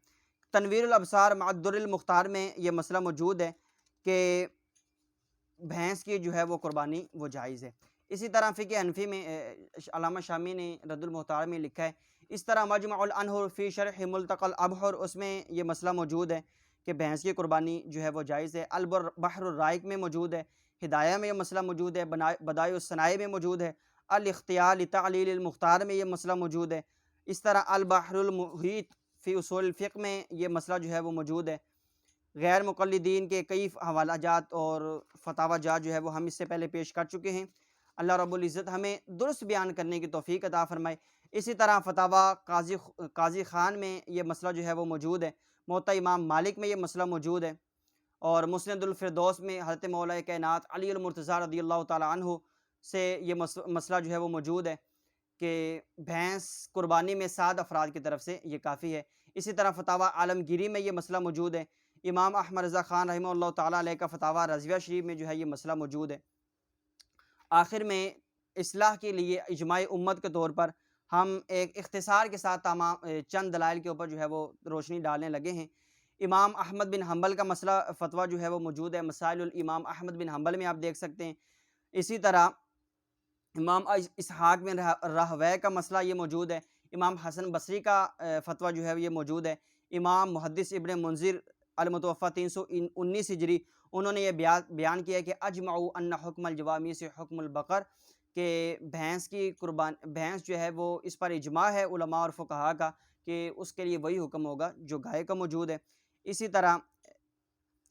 تنویر الابصار مع الدر المختار میں یہ مسئلہ موجود ہے کہ بھینس کی جو ہے وہ قربانی وہ جائز ہے. اسی طرح فقہ حنفی میں علامہ شامی نے رد المختار میں لکھا ہے. اس طرح مجمع الانہر فی شرح ملتقى الابحر، اس میں یہ مسئلہ موجود ہے کہ بھینس کی قربانی جو ہے وہ جائز ہے. البحر الرائق میں موجود ہے، ہدایہ میں یہ مسئلہ موجود ہے، بدائع الصنائع میں موجود ہے، الاختیار لتعلیل المختار میں یہ مسئلہ موجود ہے. اس طرح البحر المحیط فی اصول الفقہ میں یہ مسئلہ جو ہے وہ موجود ہے. غیر مقلدین کے کئی حوالہ جات اور فتاوی جات جو ہے وہ ہم اس سے پہلے پیش کر چکے ہیں. اللہ رب العزت ہمیں درست بیان کرنے کی توفیق عطا فرمائے. اسی طرح فتاوی قاضی خان میں یہ مسئلہ جو ہے وہ موجود ہے. موطا امام مالک میں یہ مسئلہ موجود ہے، اور مسند الفردوس میں حضرت مولا کائنات علی المرتضیٰ رضی اللہ تعالیٰ عنہ سے یہ مسئلہ جو ہے وہ موجود ہے کہ بھینس قربانی میں 7 افراد کی طرف سے یہ کافی ہے. اسی طرح فتاوی عالمگیری میں یہ مسئلہ موجود ہے. امام احمد رضا خان رحمہ اللہ تعالیٰ علیہ کا فتاوی رضویہ شریف میں جو ہے یہ مسئلہ موجود ہے. آخر میں اصلاح کے لیے اجماع امت کے طور پر ہم ایک اختصار کے ساتھ چند دلائل کے اوپر جو ہے وہ روشنی ڈالنے لگے ہیں. امام احمد بن حنبل کا مسئلہ فتویٰ جو ہے وہ موجود ہے، مسائل الامام احمد بن حنبل میں آپ دیکھ سکتے ہیں. اسی طرح امام اسحاق بن راہویہ کا مسئلہ یہ موجود ہے. امام حسن بصری کا فتویٰ جو ہے یہ موجود ہے. امام محدث ابن منذر المتوفیٰ 319 ہجری، انہوں نے یہ بیان کیا کہ اجمعوا ان حکم الجوامی سے حکم البقر، کہ بھینس جو ہے وہ اس پر اجماع ہے علماء اور فقہاء کا کہ اس کے لیے وہی حکم ہوگا جو گائے کا موجود ہے. اسی طرح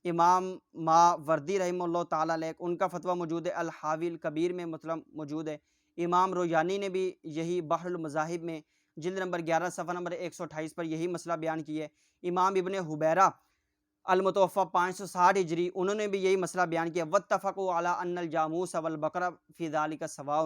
امام ماوردی رحمہ اللہ تعالیٰ علیہ ان کا فتویٰ موجود ہے، الحاوی الکبیر میں مطلب موجود ہے. امام رویانی نے بھی یہی بحر المذاہب میں جلد نمبر 11 صفحہ نمبر 128 پر یہی مسئلہ بیان کیا ہے. امام ابن حبیرہ المتوفیٰ 560 ہجری، انہوں نے بھی یہی مسئلہ بیان کیا. واتفقوا علی ان الجاموس والبقرہ فی ذلک سواء.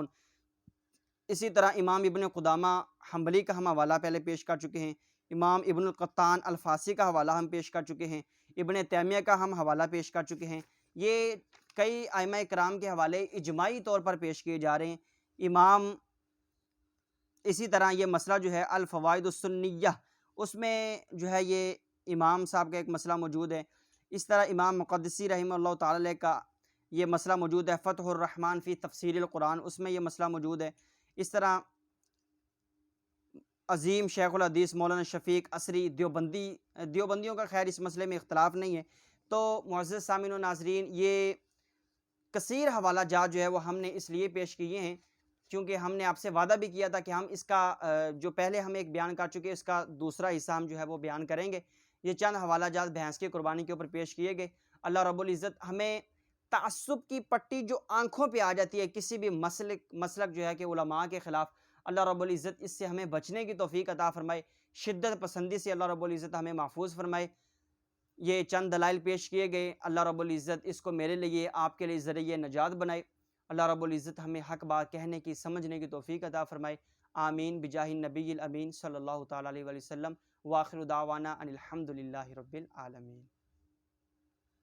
اسی طرح امام ابن قدامہ حنبلی کا ہم حوالہ پہلے پیش کر چکے ہیں. امام ابن القطان الفاسی کا حوالہ ہم پیش کر چکے ہیں. ابن تیمیہ کا ہم حوالہ پیش کر چکے ہیں. یہ کئی ائمہ کرام کے حوالے اجماعی طور پر پیش کیے جا رہے ہیں. اسی طرح یہ مسئلہ جو ہے الفوائد السنیہ، اس میں جو ہے یہ امام صاحب کا ایک مسئلہ موجود ہے. اس طرح امام مقدسی رحمہ اللہ تعالی علیہ کا یہ مسئلہ موجود ہے، فتح الرحمن فی تفسیر القرآن، اس میں یہ مسئلہ موجود ہے. اس طرح عظیم شیخ الحدیث مولانا شفیق عصری دیوبندیوں کا خیر اس مسئلے میں اختلاف نہیں ہے. تو معزز سامعین و ناظرین، یہ کثیر حوالہ جات جو ہے وہ ہم نے اس لیے پیش کیے ہیں کیونکہ ہم نے آپ سے وعدہ بھی کیا تھا کہ ہم اس کا جو پہلے ہم ایک بیان کر چکے اس کا دوسرا حصہ ہم جو ہے وہ بیان کریں گے۔ یہ چند حوالہ جات بھینس کی قربانی کے اوپر پیش کیے گئے۔ اللہ رب العزت ہمیں تعصب کی پٹی جو آنکھوں پہ آ جاتی ہے کسی بھی مسلک جو ہے کہ علماء کے خلاف، اللہ رب العزت اس سے ہمیں بچنے کی توفیق عطا فرمائے، شدت پسندی سے اللہ رب العزت ہمیں محفوظ فرمائے۔ یہ چند دلائل پیش کیے گئے، اللہ رب العزت اس کو میرے لیے آپ کے لیے ذریعہ نجات بنائے۔ اللہ رب العزت ہمیں حق بات کہنے کی سمجھنے کی توفیق عطا فرمائے۔ آمین بجاہ النبی الامین صلی اللہ تعالیٰ علیہ وسلم۔ وآخر دعوانا ان الحمد للہ رب العالمین۔